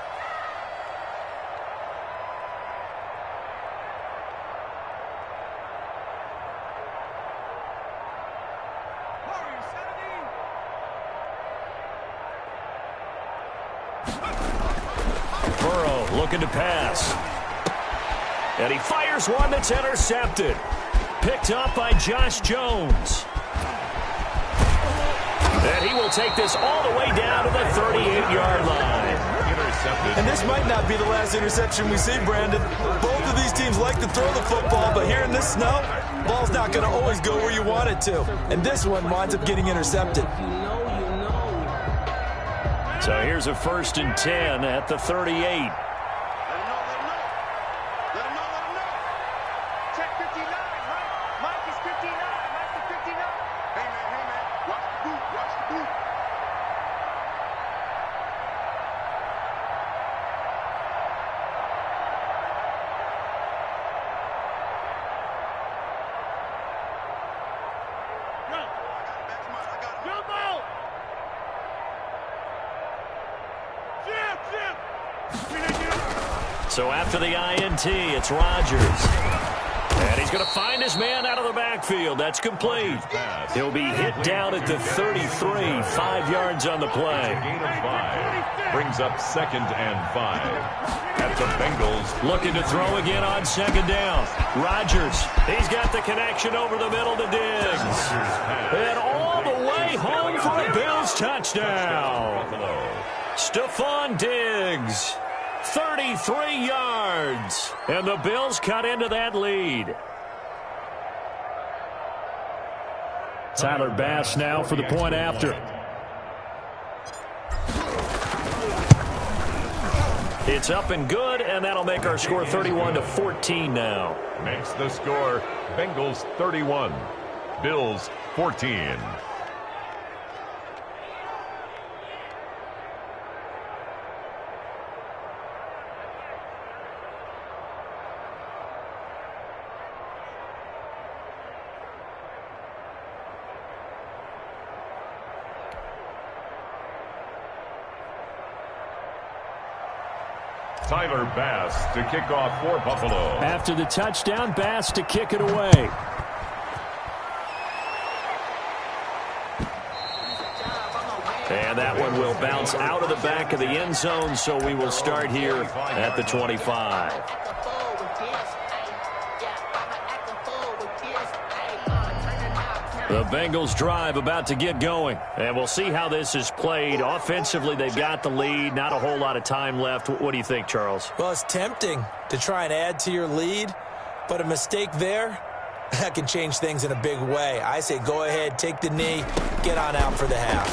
Burrow looking to pass. And he fires one that's intercepted. Picked up by Josh Jones. And he will take this all the way down to the 38-yard line. And this might not be the last interception we see, Brandon. Both of these teams like to throw the football, but here in this snow, ball's not going to always go where you want it to. And this one winds up getting intercepted. So here's a 1st and 10 at the 38. So after the INT, it's Rodgers. And he's going to find his man out of the backfield. That's complete. He'll be hit down at the 33, 5 yards on the play. Gain of 5 brings up 2nd and 5 at the Bengals. Looking to throw again on 2nd down. Rodgers, he's got the connection over the middle to Diggs. And all the way home for a Bills touchdown. Stephon Diggs. 33 yards. And the Bills cut into that lead. Tyler Bass now for the point after. It's up and good, and that'll make our score 31-14 now. Makes the score Bengals 31, Bills 14. Tyler Bass to kick off for Buffalo. After the touchdown, Bass to kick it away. And that one will bounce out of the back of the end zone, so we will start here at the 25. The Bengals drive about to get going, and we'll see how this is played. Offensively, they've got the lead. Not a whole lot of time left. What do you think, Charles? Well, it's tempting to try and add to your lead, but a mistake there, that can change things in a big way. I say go ahead, take the knee, get on out for the half.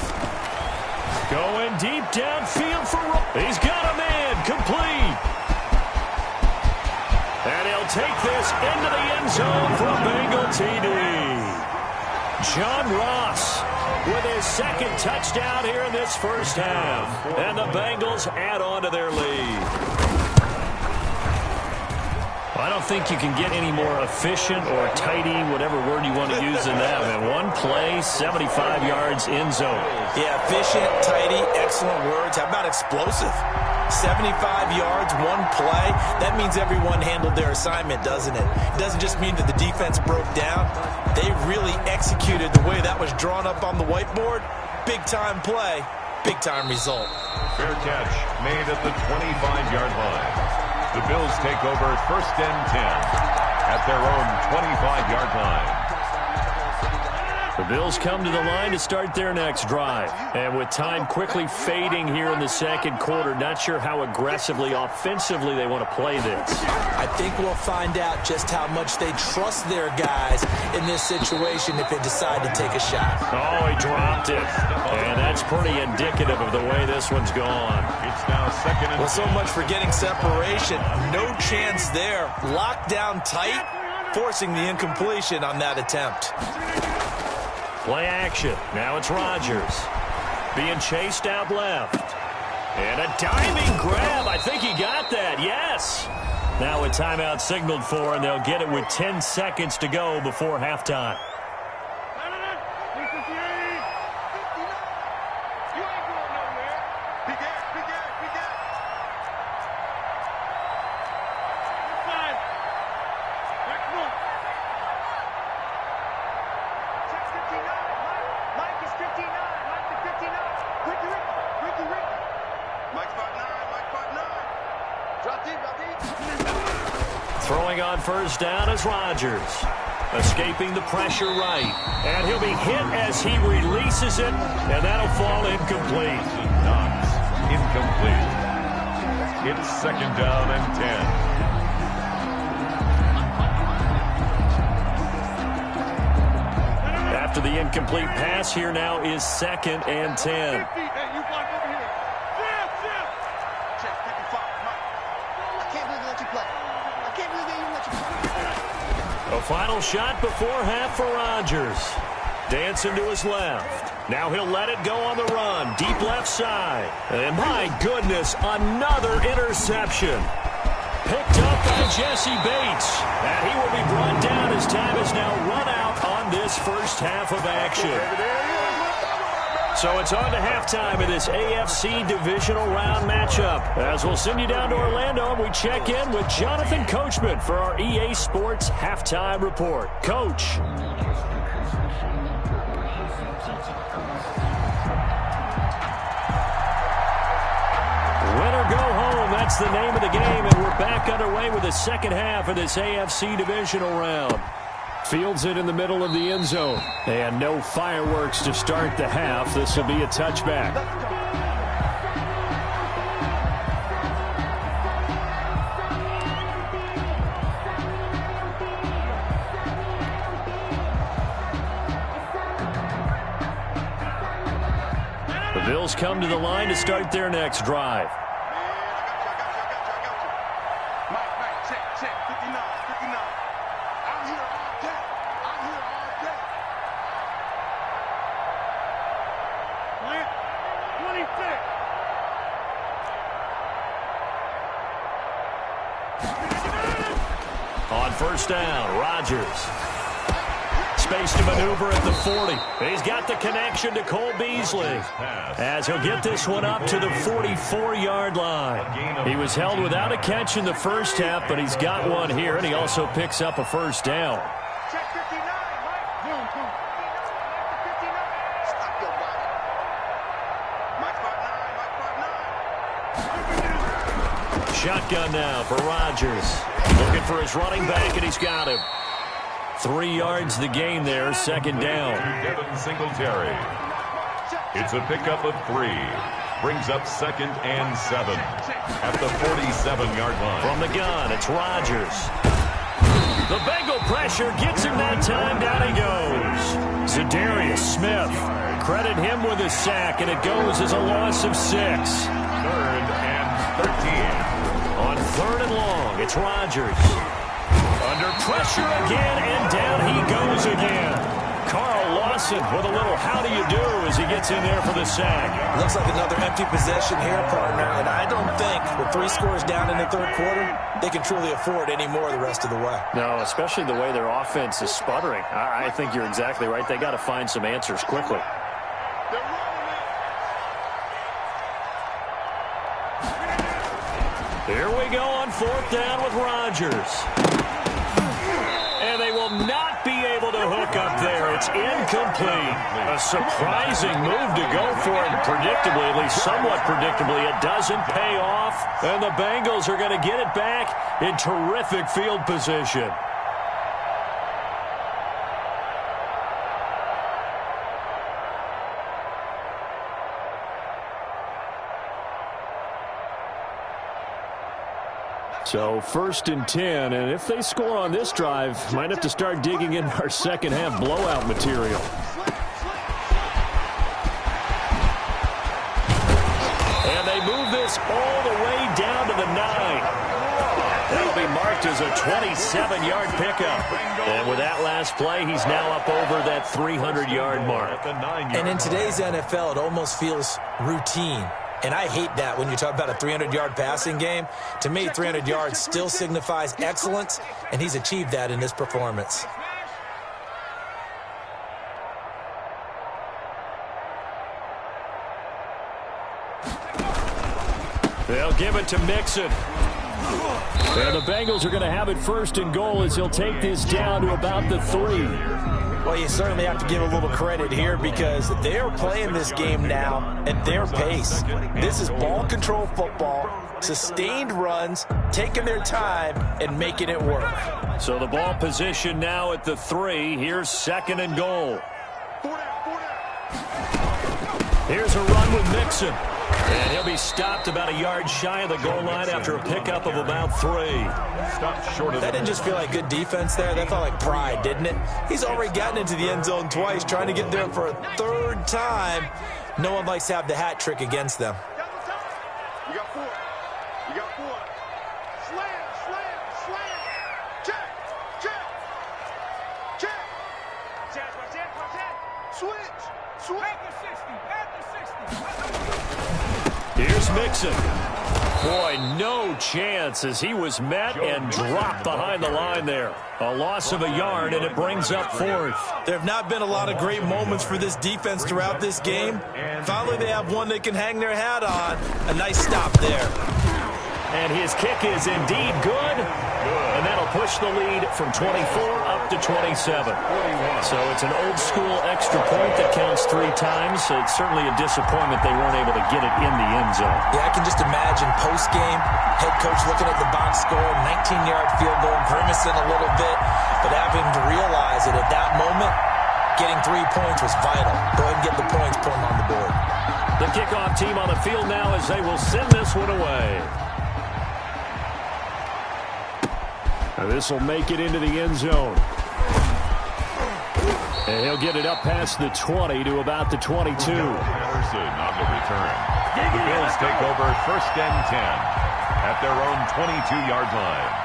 Going deep downfield for he's got a man complete. And he'll take this into the end zone for a Bengal TD. John Ross with his second touchdown here in this first half. And the Bengals add on to their lead. I don't think you can get any more efficient or tidy, whatever word you want to use in that. Man, one play, 75 yards in zone. Yeah, efficient, tidy, excellent words. How about explosive? 75 yards, one play. That means everyone handled their assignment, doesn't it? It doesn't just mean that the defense broke down. They really executed the way that was drawn up on the whiteboard. Big-time play, big-time result. Fair catch made at the 25-yard line. The Bills take over 1st and 10 at their own 25-yard line. The Bills come to the line to start their next drive. And with time quickly fading here in the second quarter, not sure how aggressively, offensively they want to play this. I think we'll find out just how much they trust their guys in this situation if they decide to take a shot. Oh, he dropped it. And that's pretty indicative of the way this one's gone. It's now 2nd and 10. Well, so much for getting separation. No chance there. Locked down tight, forcing the incompletion on that attempt. Play action. Now it's Rodgers. Being chased out left. And a diving grab. I think he got that. Yes. Now a timeout signaled for, and they'll get it with 10 seconds to go before halftime. Throwing on first down is Rodgers. Escaping the pressure right. And he'll be hit as he releases it, and that'll fall incomplete. Not incomplete. It's 2nd down and 10. After the incomplete pass, here now is 2nd and 10. A final shot before half for Rodgers. Dancing to his left. Now he'll let it go on the run. Deep left side. And my goodness, another interception. Picked up by Jesse Bates. And he will be brought down as time is now run out on this first half of action. So it's on to halftime of this AFC divisional round matchup. As we'll send you down to Orlando, and we check in with Jonathan Coachman for our EA Sports Halftime Report. Coach. Win or go home, that's the name of the game, and we're back underway with the second half of this AFC divisional round. Fields it in the middle of the end zone. And no fireworks to start the half. This will be a touchback. The Bills come to the line to start their next drive. On first down, Rodgers. Space to maneuver at the 40. He's got the connection to Cole Beasley as he'll get this one up to the 44-yard line. He was held without a catch in the first half, but he's got one here, and he also picks up a first down. shotgun now for Rodgers. Looking for his running back, and he's got him. 3 yards the gain there, second down. Devin Singletary. It's a pickup of 3. Brings up 2nd and 7 at the 47-yard line. From the gun, it's Rodgers. The Bengal pressure gets him that time. Down he goes. Zadarius Smith. Credit him with a sack, and it goes as a loss of 6. 3rd and 13. On 3rd and long, it's Rodgers. Under pressure again, and down he goes again. Carl Lawson with a little how do you do as he gets in there for the sack. Looks like another empty possession here, partner, and I don't think with 3 scores down in the 3rd quarter, they can truly afford any more the rest of the way. No, especially the way their offense is sputtering. I think you're exactly right. They got to find some answers quickly. Here we go on 4th down with Rodgers. And they will not be able to hook up there. It's incomplete. A surprising move to go for it. Predictably, at least somewhat predictably, it doesn't pay off. And the Bengals are going to get it back in terrific field position. So 1st and 10, and if they score on this drive, might have to start digging in our second half blowout material. And they move this all the way down to the 9. That'll be marked as a 27-yard pickup. And with that last play, he's now up over that 300-yard mark. And in today's NFL, it almost feels routine. And I hate that when you talk about a 300-yard passing game. To me, 300 yards still signifies excellence, and he's achieved that in this performance. They'll give it to Mixon. And the Bengals are going to have it 1st and goal as he'll take this down to about the 3. Well, you certainly have to give a little credit here because they are playing this game now at their pace. This is ball control football, sustained runs, taking their time, and making it work. So the ball position now at the 3. Here's 2nd and goal. Here's a run with Mixon. And he'll be stopped about a yard shy of the goal line after a pickup of about 3. Stopped short of that didn't just feel like good defense there. That felt like pride, didn't it? He's already gotten into the end zone twice, trying to get there for a 3rd time. No one likes to have the hat trick against them. You got 4. You got 4. Slam, slam, slam. Check, check, check. Switch. At the 60. Here's Mixon. Boy, no chance as he was met and dropped behind the line there. A loss of a yard, and it brings up 4th. There have not been a lot of great moments for this defense throughout this game. Finally, they have one they can hang their hat on. A nice stop there. And his kick is indeed good. And that'll push the lead from 24 up to 27. So it's an old-school extra point that counts 3 times. So it's certainly a disappointment they weren't able to get it in the end zone. Yeah, I can just imagine post-game, head coach looking at the box score, 19-yard field goal, grimacing a little bit, but having to realize that at that moment, getting 3 points was vital. Go ahead and get the points, put them on the board. The kickoff team on the field now as they will send this one away. Now this will make it into the end zone. And he'll get it up past the 20 to about the 22. Anderson on the return. The Bills take over 1st and 10 at their own 22-yard line.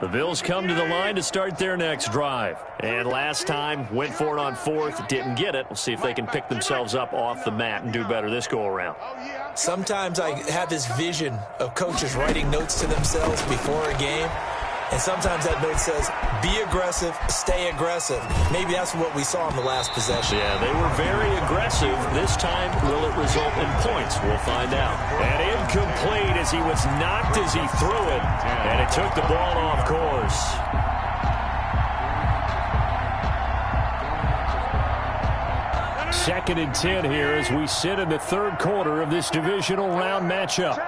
The Bills come to the line to start their next drive. And last time, went for it on 4th, didn't get it. We'll see if they can pick themselves up off the mat and do better this go-around. Sometimes I have this vision of coaches writing notes to themselves before a game. And sometimes that note says, be aggressive, stay aggressive. Maybe that's what we saw in the last possession. Yeah, they were very aggressive. This time, will it result in points? We'll find out. And incomplete as he was knocked as he threw it. And it took the ball off course. Second and 10 here as we sit in the third quarter of this divisional round matchup.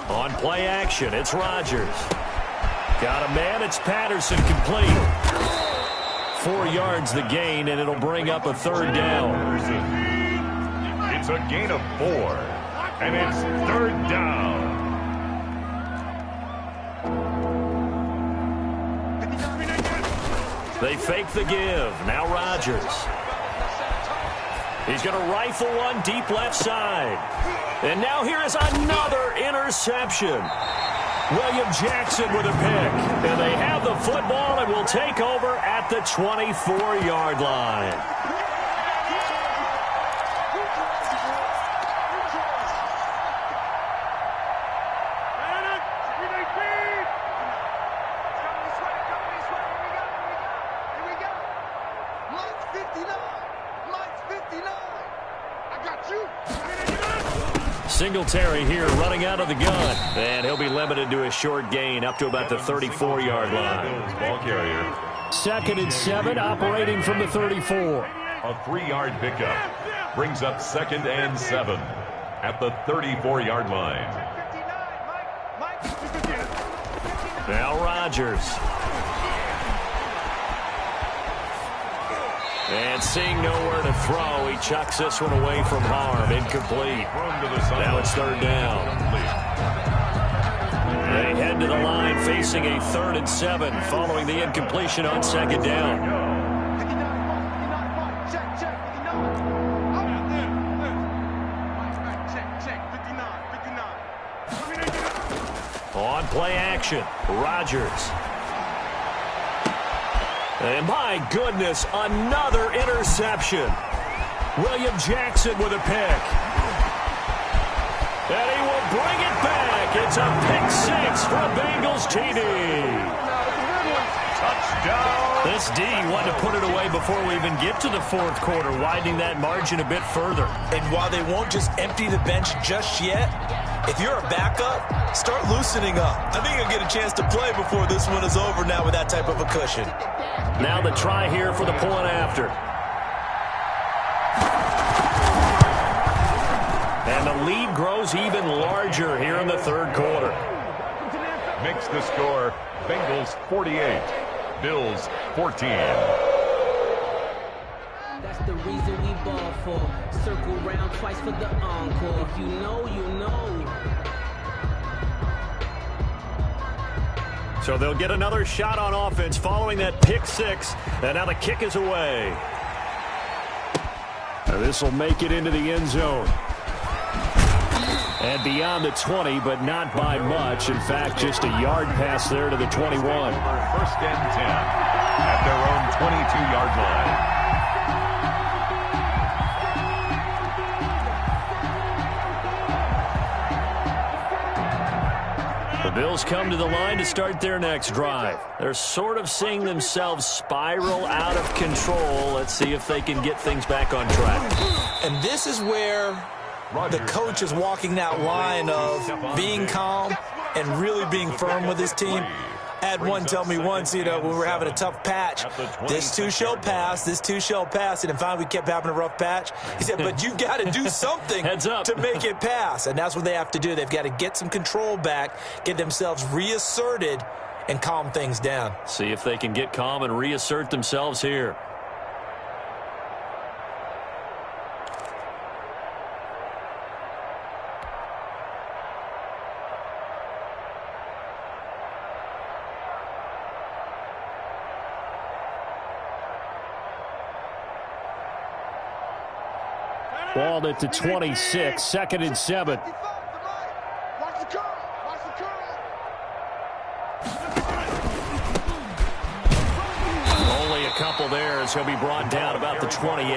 On play action, it's Rodgers. Got a man, it's Patterson, complete. 4 yards the gain, and it'll bring up a third down. It's a gain of 4, and it's third down. They fake the give. Now Rodgers. He's going to rifle one deep left side. And now here is another interception. William Jackson with a pick. And they have the football and will take over at the 24-yard line. Singletary here running out of the gun. And he'll be limited to a short gain up to about the 34-yard line. Ball carrier. 2nd and 7 operating from the 34. A 3-yard pickup brings up 2nd and 7 at the 34-yard line. Now Rodgers. And seeing nowhere to throw, he chucks this one away from harm. Incomplete. Now it's third down. They head to the line facing a 3rd and 7 following the incompletion on 2nd down. On play action, Rodgers. And my goodness, another interception. William Jackson with a pick. And he will bring it back. It's a pick 6 for a Bengals TD. Touchdown. This D wanted to put it away before we even get to the 4th quarter, widening that margin a bit further. And while they won't just empty the bench just yet, if you're a backup, start loosening up. I think you'll get a chance to play before this one is over now with that type of a cushion. Now the try here for the point after. And the lead grows even larger here in the 3rd quarter. Makes the score Bengals 48, Bills 14. That's the reason we ball for. Circle round twice for the encore. If you know, you know. So they'll get another shot on offense following that pick 6. And now the kick is away. And this will make it into the end zone. And beyond the 20, but not by much. In fact, just a yard pass there to the 21. 1st and 10 at their own 22-yard line. The Bills come to the line to start their next drive. They're sort of seeing themselves spiral out of control. Let's see if they can get things back on track. And this is where the coach is walking that line of being calm and really being firm with his team. I had one tell me once, when we were having a tough patch, this too shall pass, this too shall pass. And finally we kept having a rough patch. He said, but you got to do something to make it pass. And that's what they have to do. They've got to get some control back, get themselves reasserted, and calm things down. See if they can get calm and reassert themselves here. Ball at the 26, 2nd and 7. Only couple there as he'll be brought down about the 28.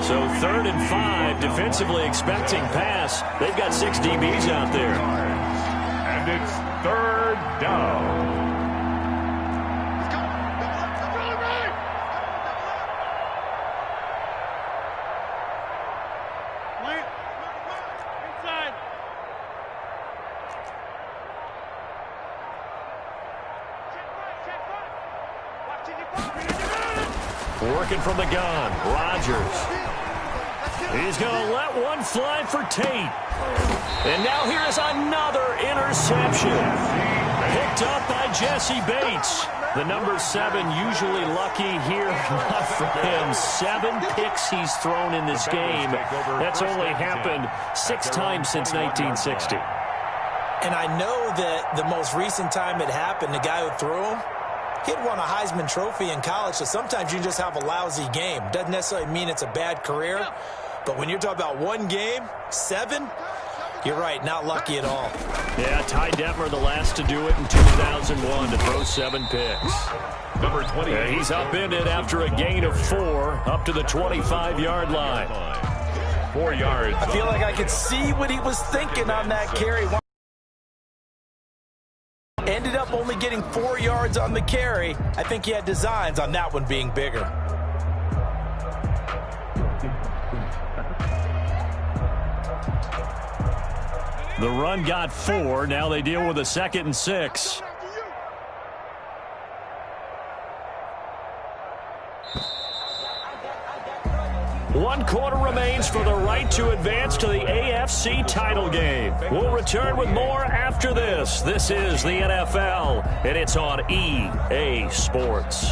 So 3rd and 5, defensively expecting pass. They've got 6 DBs out there. And it's 3rd down. Working from the gun, Rodgers. He's going to let one fly for Tate. And now here is another interception. Picked up by Jesse Bates. The number 7 usually lucky here. Not for him. 7 picks he's thrown in this game. That's only happened 6 times since 1960. And I know that the most recent time it happened, the guy who threw him, he had won a Heisman Trophy in college, so sometimes you just have a lousy game. Doesn't necessarily mean it's a bad career, but when you're talking about one game, 7, you're right, not lucky at all. Yeah, Ty Detmer, the last to do it in 2001, to throw 7 picks. Number 20. Yeah, he's upended after a gain of 4, up to the 25-yard line. 4 yards. I feel like I could see what he was thinking on that carry. Ended up only getting 4 yards on the carry. I think he had designs on that one being bigger. The run got 4. Now they deal with a 2nd and 6. One quarter remains for the right to advance to the AFC title game. We'll return with more after this. This is the NFL, and it's on EA Sports.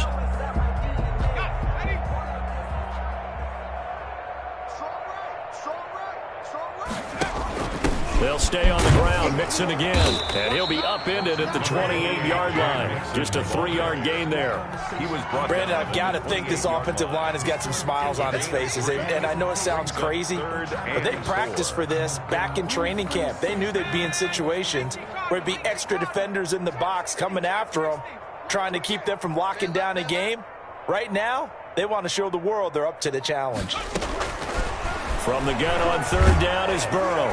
They'll stay on the ground, mixing again, and he'll be upended at the 28-yard line. Just a 3-yard gain there. He was brought Brandon, I've got to think this offensive line has got some smiles on its faces. And I know it sounds crazy, but they practiced for this back in training camp. They knew they'd be in situations where it'd be extra defenders in the box coming after them, trying to keep them from locking down a game. Right now, they want to show the world they're up to the challenge. From the gun on 3rd down is Burrow.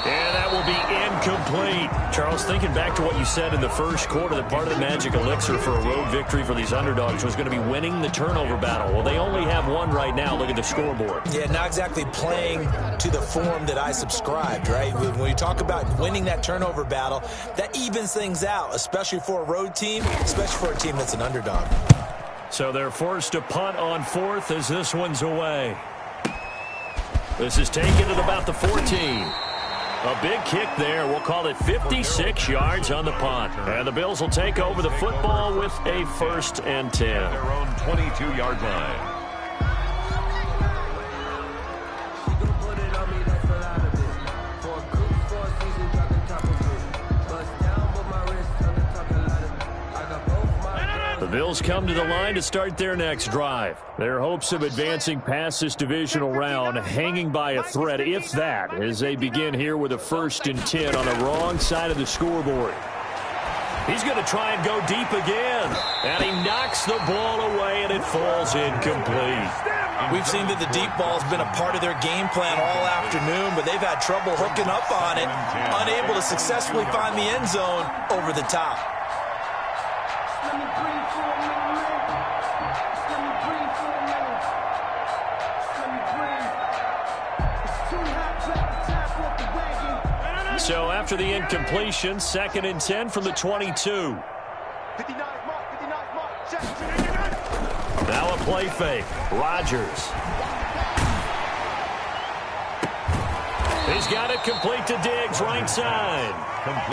And that will be incomplete. Charles, thinking back to what you said in the first quarter, that part of the magic elixir for a road victory for these underdogs was going to be winning the turnover battle. Well, they only have one right now. Look at the scoreboard. Yeah, not exactly playing to the form that I subscribed, right? When we talk about winning that turnover battle, that evens things out, especially for a road team, especially for a team that's an underdog. So they're forced to punt on 4th as this one's away. This is taken at about the 14. A big kick there. We'll call it 56 yards on the punt. And the Bills will take over the football with a 1st and 10. Their own 22-yard line. The Bills come to the line to start their next drive. Their hopes of advancing past this divisional round hanging by a thread, if that, as they begin here with a 1st and 10 on the wrong side of the scoreboard. He's going to try and go deep again, and he knocks the ball away, and it falls incomplete. We've seen that the deep ball has been a part of their game plan all afternoon, but they've had trouble hooking up on it, unable to successfully find the end zone over the top. So after the incompletion, 2nd and 10 from the 22. Now a play fake. Rodgers. He's got it complete to Diggs, right side.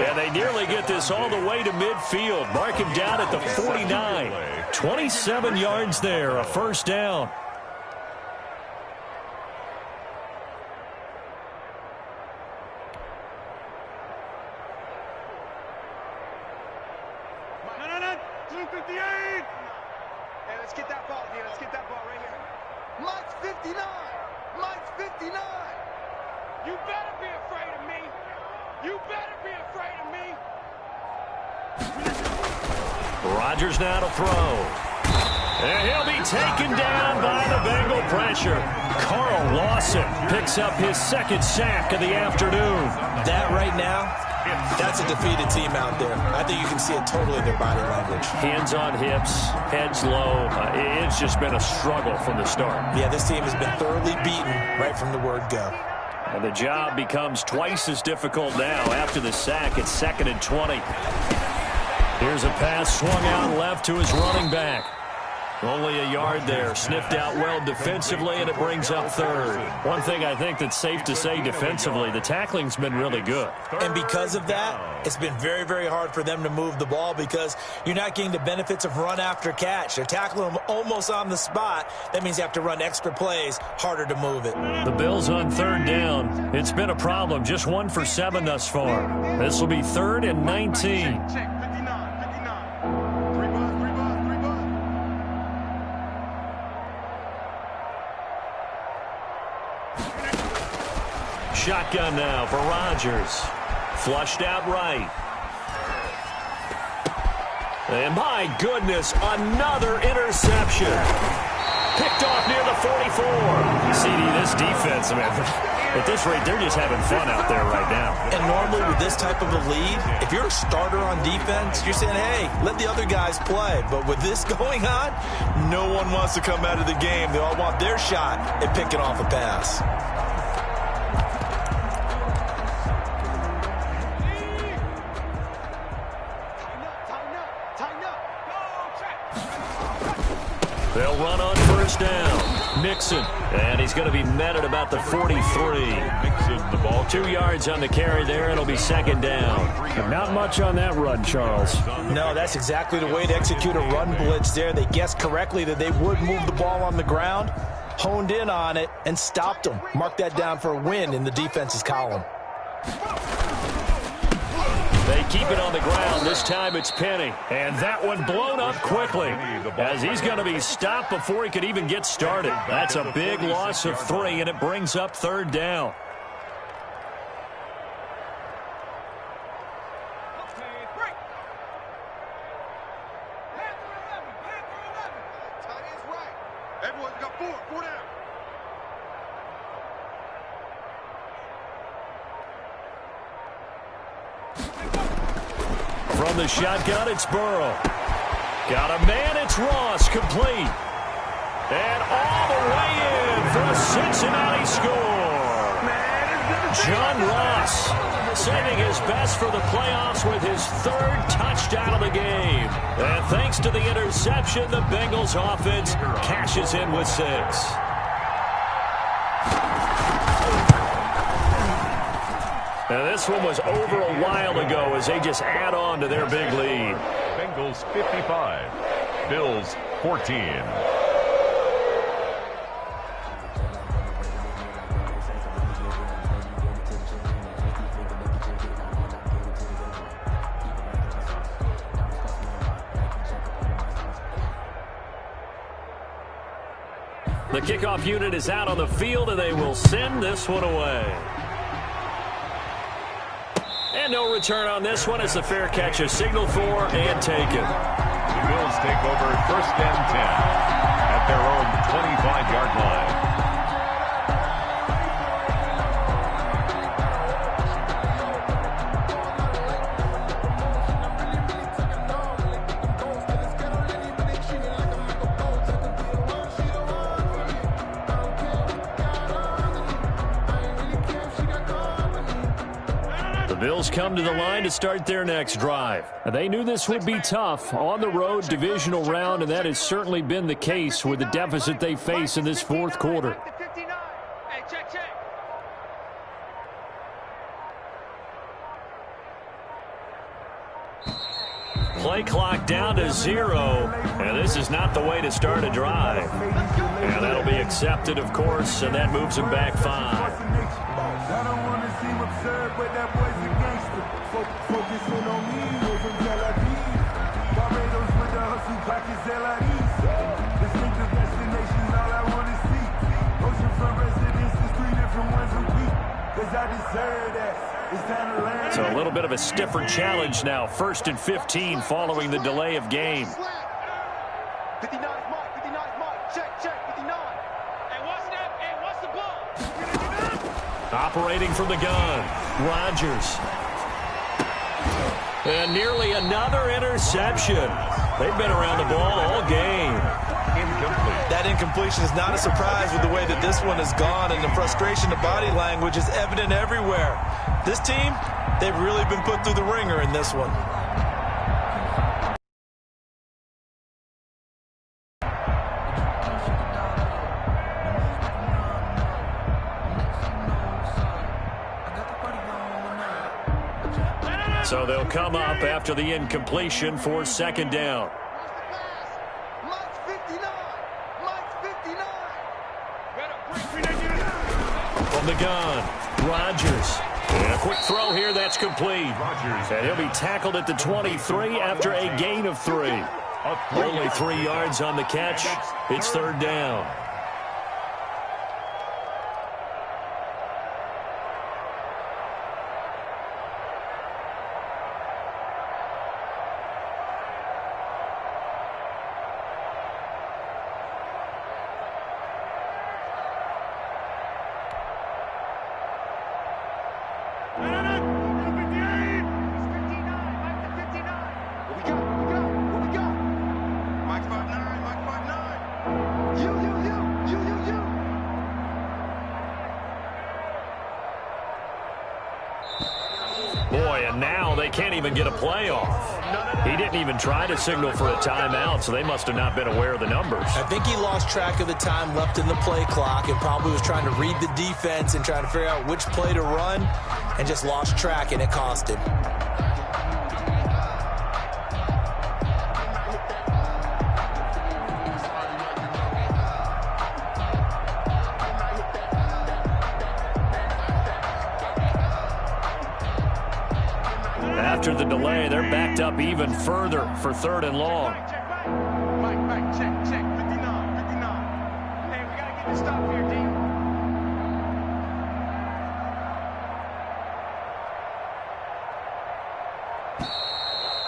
And they nearly get this all the way to midfield. Mark him down at the 49. 27 yards there, a 1st down. Rodgers now to throw. And he'll be taken down by the Bengal pressure. Carl Lawson picks up his second sack of the afternoon. That right now, that's a defeated team out there. I think you can see it totally in their body language. Hands on hips, heads low. It's just been a struggle from the start. Yeah, this team has been thoroughly beaten right from the word go. And the job becomes twice as difficult now. After the sack, it's 2nd and 20. Here's a pass swung out left to his running back. Only a yard there. Sniffed out well defensively, and it brings up 3rd. One thing I think that's safe to say defensively, the tackling's been really good. And because of that, it's been very, very hard for them to move the ball because you're not getting the benefits of run after catch. They're tackling them almost on the spot. That means you have to run extra plays, harder to move it. The Bills on 3rd down. It's been a problem. Just 1 for 7 thus far. This will be 3rd and 19. Shotgun now for Rodgers. Flushed out right. And my goodness, another interception. Picked off near the 44. CD, this defense, man, at this rate, they're just having fun out there right now. And normally with this type of a lead, if you're a starter on defense, you're saying, hey, let the other guys play. But with this going on, no one wants to come out of the game. They all want their shot at picking off a pass. They'll run on 1st down. Mixon. And he's going to be met at about the 43. Mixon, the ball. 2 yards on the carry there. It'll be 2nd down. Not much on that run, Charles. No, that's exactly the way to execute a run blitz there. They guessed correctly that they would move the ball on the ground, honed in on it, and stopped them. Mark that down for a win in the defense's column. They keep it on the ground. This time it's Penny. And that one blown up quickly as he's going to be stopped before he could even get started. That's a big loss of 3, and it brings up 3rd down. Everyone's got 4 down. From the shotgun, it's Burrow. Got a man, it's Ross, complete. And all the way in for a Cincinnati score. John Ross saving his best for the playoffs with his 3rd touchdown of the game. And thanks to the interception, the Bengals offense cashes in with 6. Now, this one was over a while ago as they just add on to their big lead. Bengals 55, Bills 14. The kickoff unit is out on the field, and they will send this one away. And no return on this one as the fair catch is signaled for and taken. The Bills take over 1st and 10 at their own 25-yard line. Bills come to the line to start their next drive. They knew this would be tough on the road divisional round, and that has certainly been the case with the deficit they face in this 4th quarter. Play clock down to 0, and this is not the way to start a drive. And that'll be accepted, of course, and that moves them back 5. I don't want to seem absurd, but that boy's a gangster. Focusing on me, from Tel Aviv. Barbados with the hustle, pockets LIDs. Distinctive destinations, all I want to see. Oceanfront residences, 3 different ones a week. Cause I deserve that. It's time to learn. So a little bit of a stiffer challenge now. 1st and 15 following the delay of game. 59 mark. Operating from the gun, Rodgers. And nearly another interception. They've been around the ball all game. Incomplete. That incompletion is not a surprise with the way that this one has gone, and the frustration, the body language is evident everywhere. This team, they've really been put through the ringer in this one. So they'll come up after the incompletion for second down. From the gun, Rodgers. And a quick throw here that's complete. And he'll be tackled at the 23 after a gain of 3. Only 3 yards on the catch. It's third down. Boy, and now they can't even get a play off. He didn't even try to signal for a timeout, so they must have not been aware of the numbers. I think he lost track of the time left in the play clock and probably was trying to read the defense and trying to figure out which play to run and just lost track, and it cost him. After the delay, they're backed up even further for third and long. Mike, check. 59. Hey, we got to get this stop here, D.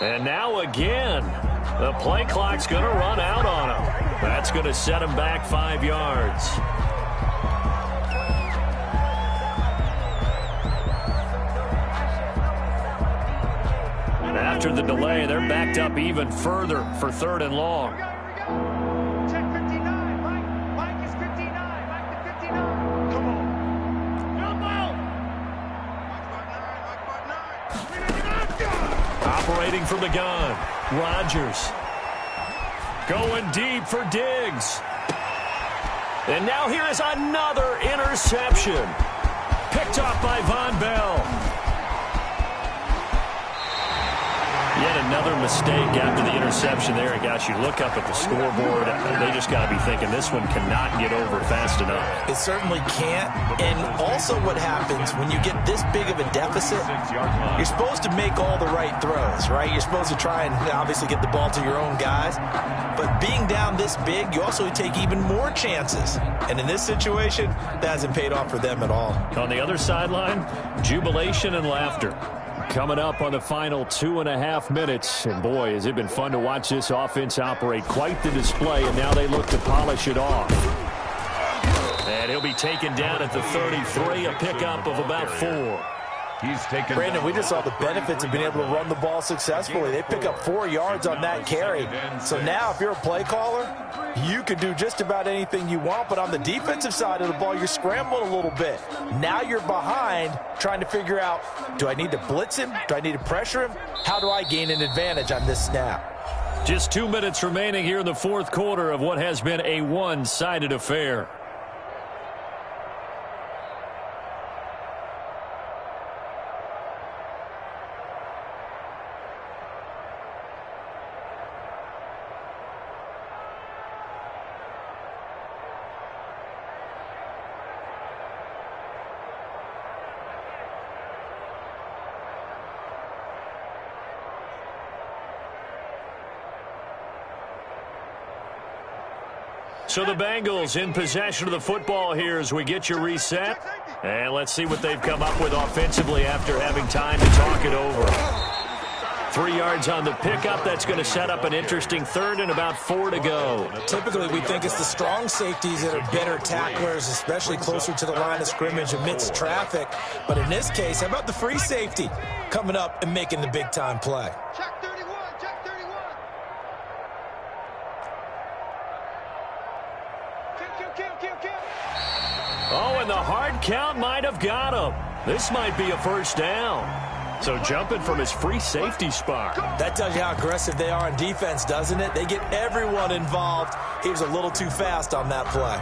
And now again, the play clock's going to run out on him. That's going to set him back 5 yards. After the delay, they're backed up even further for third and long. Here we go. Check 59. Mike is 59. Mike to 59. Come on. Operating from the gun, Rodgers. Going deep for Diggs. And now here is another interception. Picked off by Von Bell. Yet another mistake after the interception there. And gosh, you look up at the scoreboard, they just got to be thinking this one cannot get over fast enough. It certainly can't. And also what happens when you get this big of a deficit, you're supposed to make all the right throws, right? You're supposed to try and obviously get the ball to your own guys. But being down this big, you also take even more chances. And in this situation, that hasn't paid off for them at all. On the other sideline, jubilation and laughter. Coming up on the final 2.5 minutes. And boy, has it been fun to watch this offense operate. Quite the display, and now they look to polish it off. And he'll be taken down at the 33, a pickup of about 4. He's taken. Brandon, we just saw the benefits of being able to run the ball successfully. They pick up 4 yards on that carry. So now if you're a play caller, you can do just about anything you want. But on the defensive side of the ball, you're scrambling a little bit. Now you're behind trying to figure out, do I need to blitz him? Do I need to pressure him? How do I gain an advantage on this snap? Just 2 minutes remaining here in the fourth quarter of what has been a one-sided affair. So the Bengals in possession of the football here as we get you reset. And let's see what they've come up with offensively after having time to talk it over. 3 yards on the pickup. That's going to set up an interesting third and about 4 to go. Typically, we think it's the strong safeties that are better tacklers, especially closer to the line of scrimmage amidst traffic. But in this case, how about the free safety coming up and making the big-time play? Check 31, check 31. Kill. Oh, and the hard count might have got him. This might be a first down. So jumping from his free safety spot. That tells you how aggressive they are on defense, doesn't it? They get everyone involved. He was a little too fast on that play.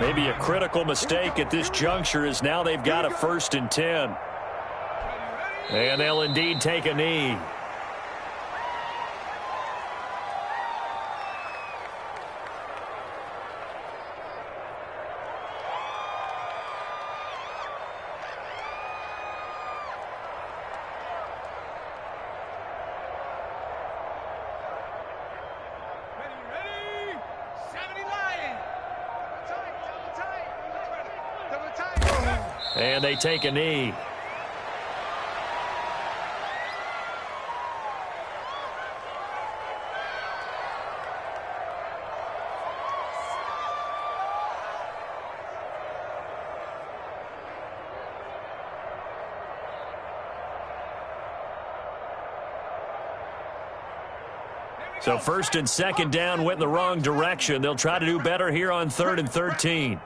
Maybe a critical mistake at this juncture is now they've got a 1st and 10. And they'll indeed take a knee. And they take a knee. So 1st and 2nd down went in the wrong direction. They'll try to do better here on 3rd and 13.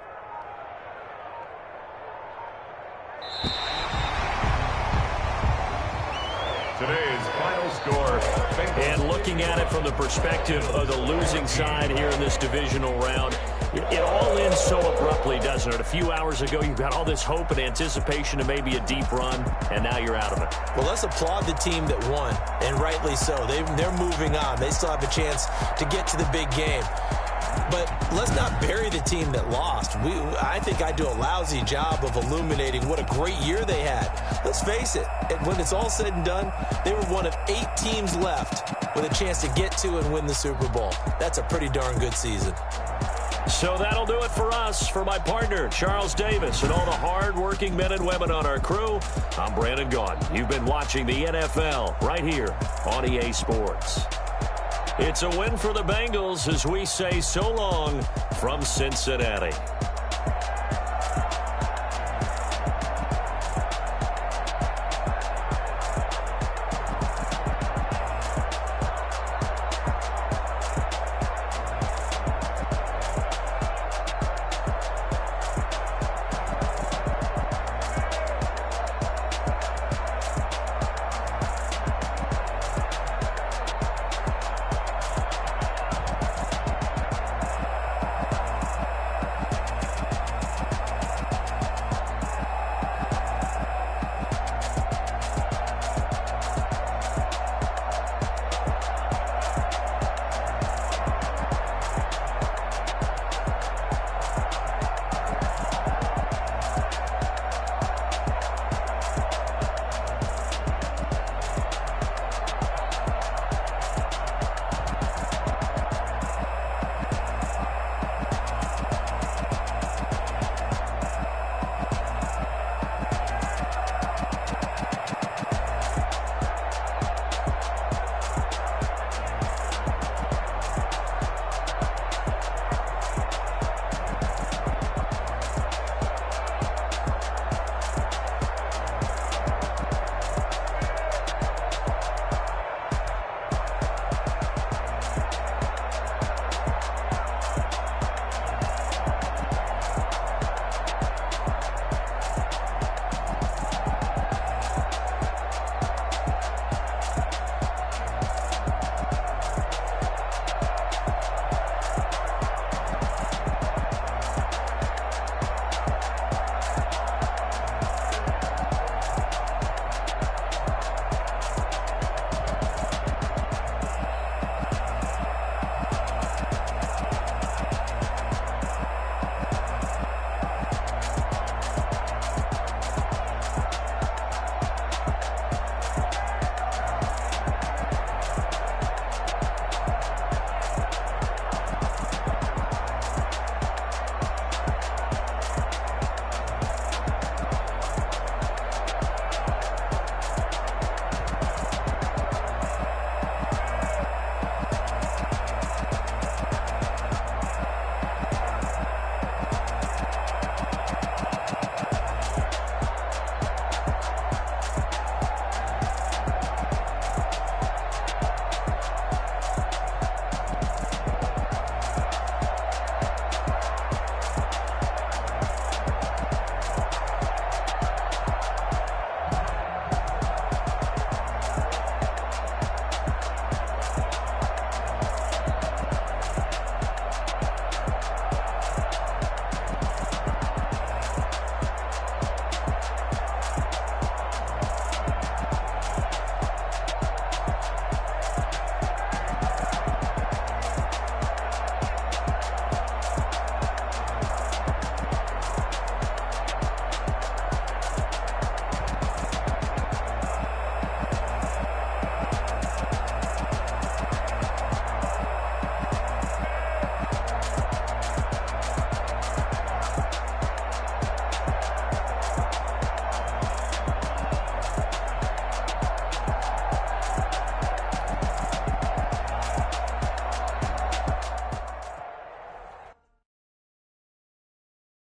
Today's final score. And looking at it from the perspective of the losing side here in this divisional round, it all ends so abruptly, doesn't it? A few hours ago, you've got all this hope and anticipation of maybe a deep run, and now you're out of it. Well, let's applaud the team that won, and rightly so. They're moving on. They still have a chance to get to the big game. But let's not bury the team that lost. I think I do a lousy job of illuminating what a great year they had. Let's face it, when it's all said and done, they were one of 8 teams left with a chance to get to and win the Super Bowl. That's a pretty darn good season. So that'll do it for us. For my partner, Charles Davis, and all the hard-working men and women on our crew, I'm Brandon Gaudin. You've been watching the NFL right here on EA Sports. It's a win for the Bengals as we say so long from Cincinnati.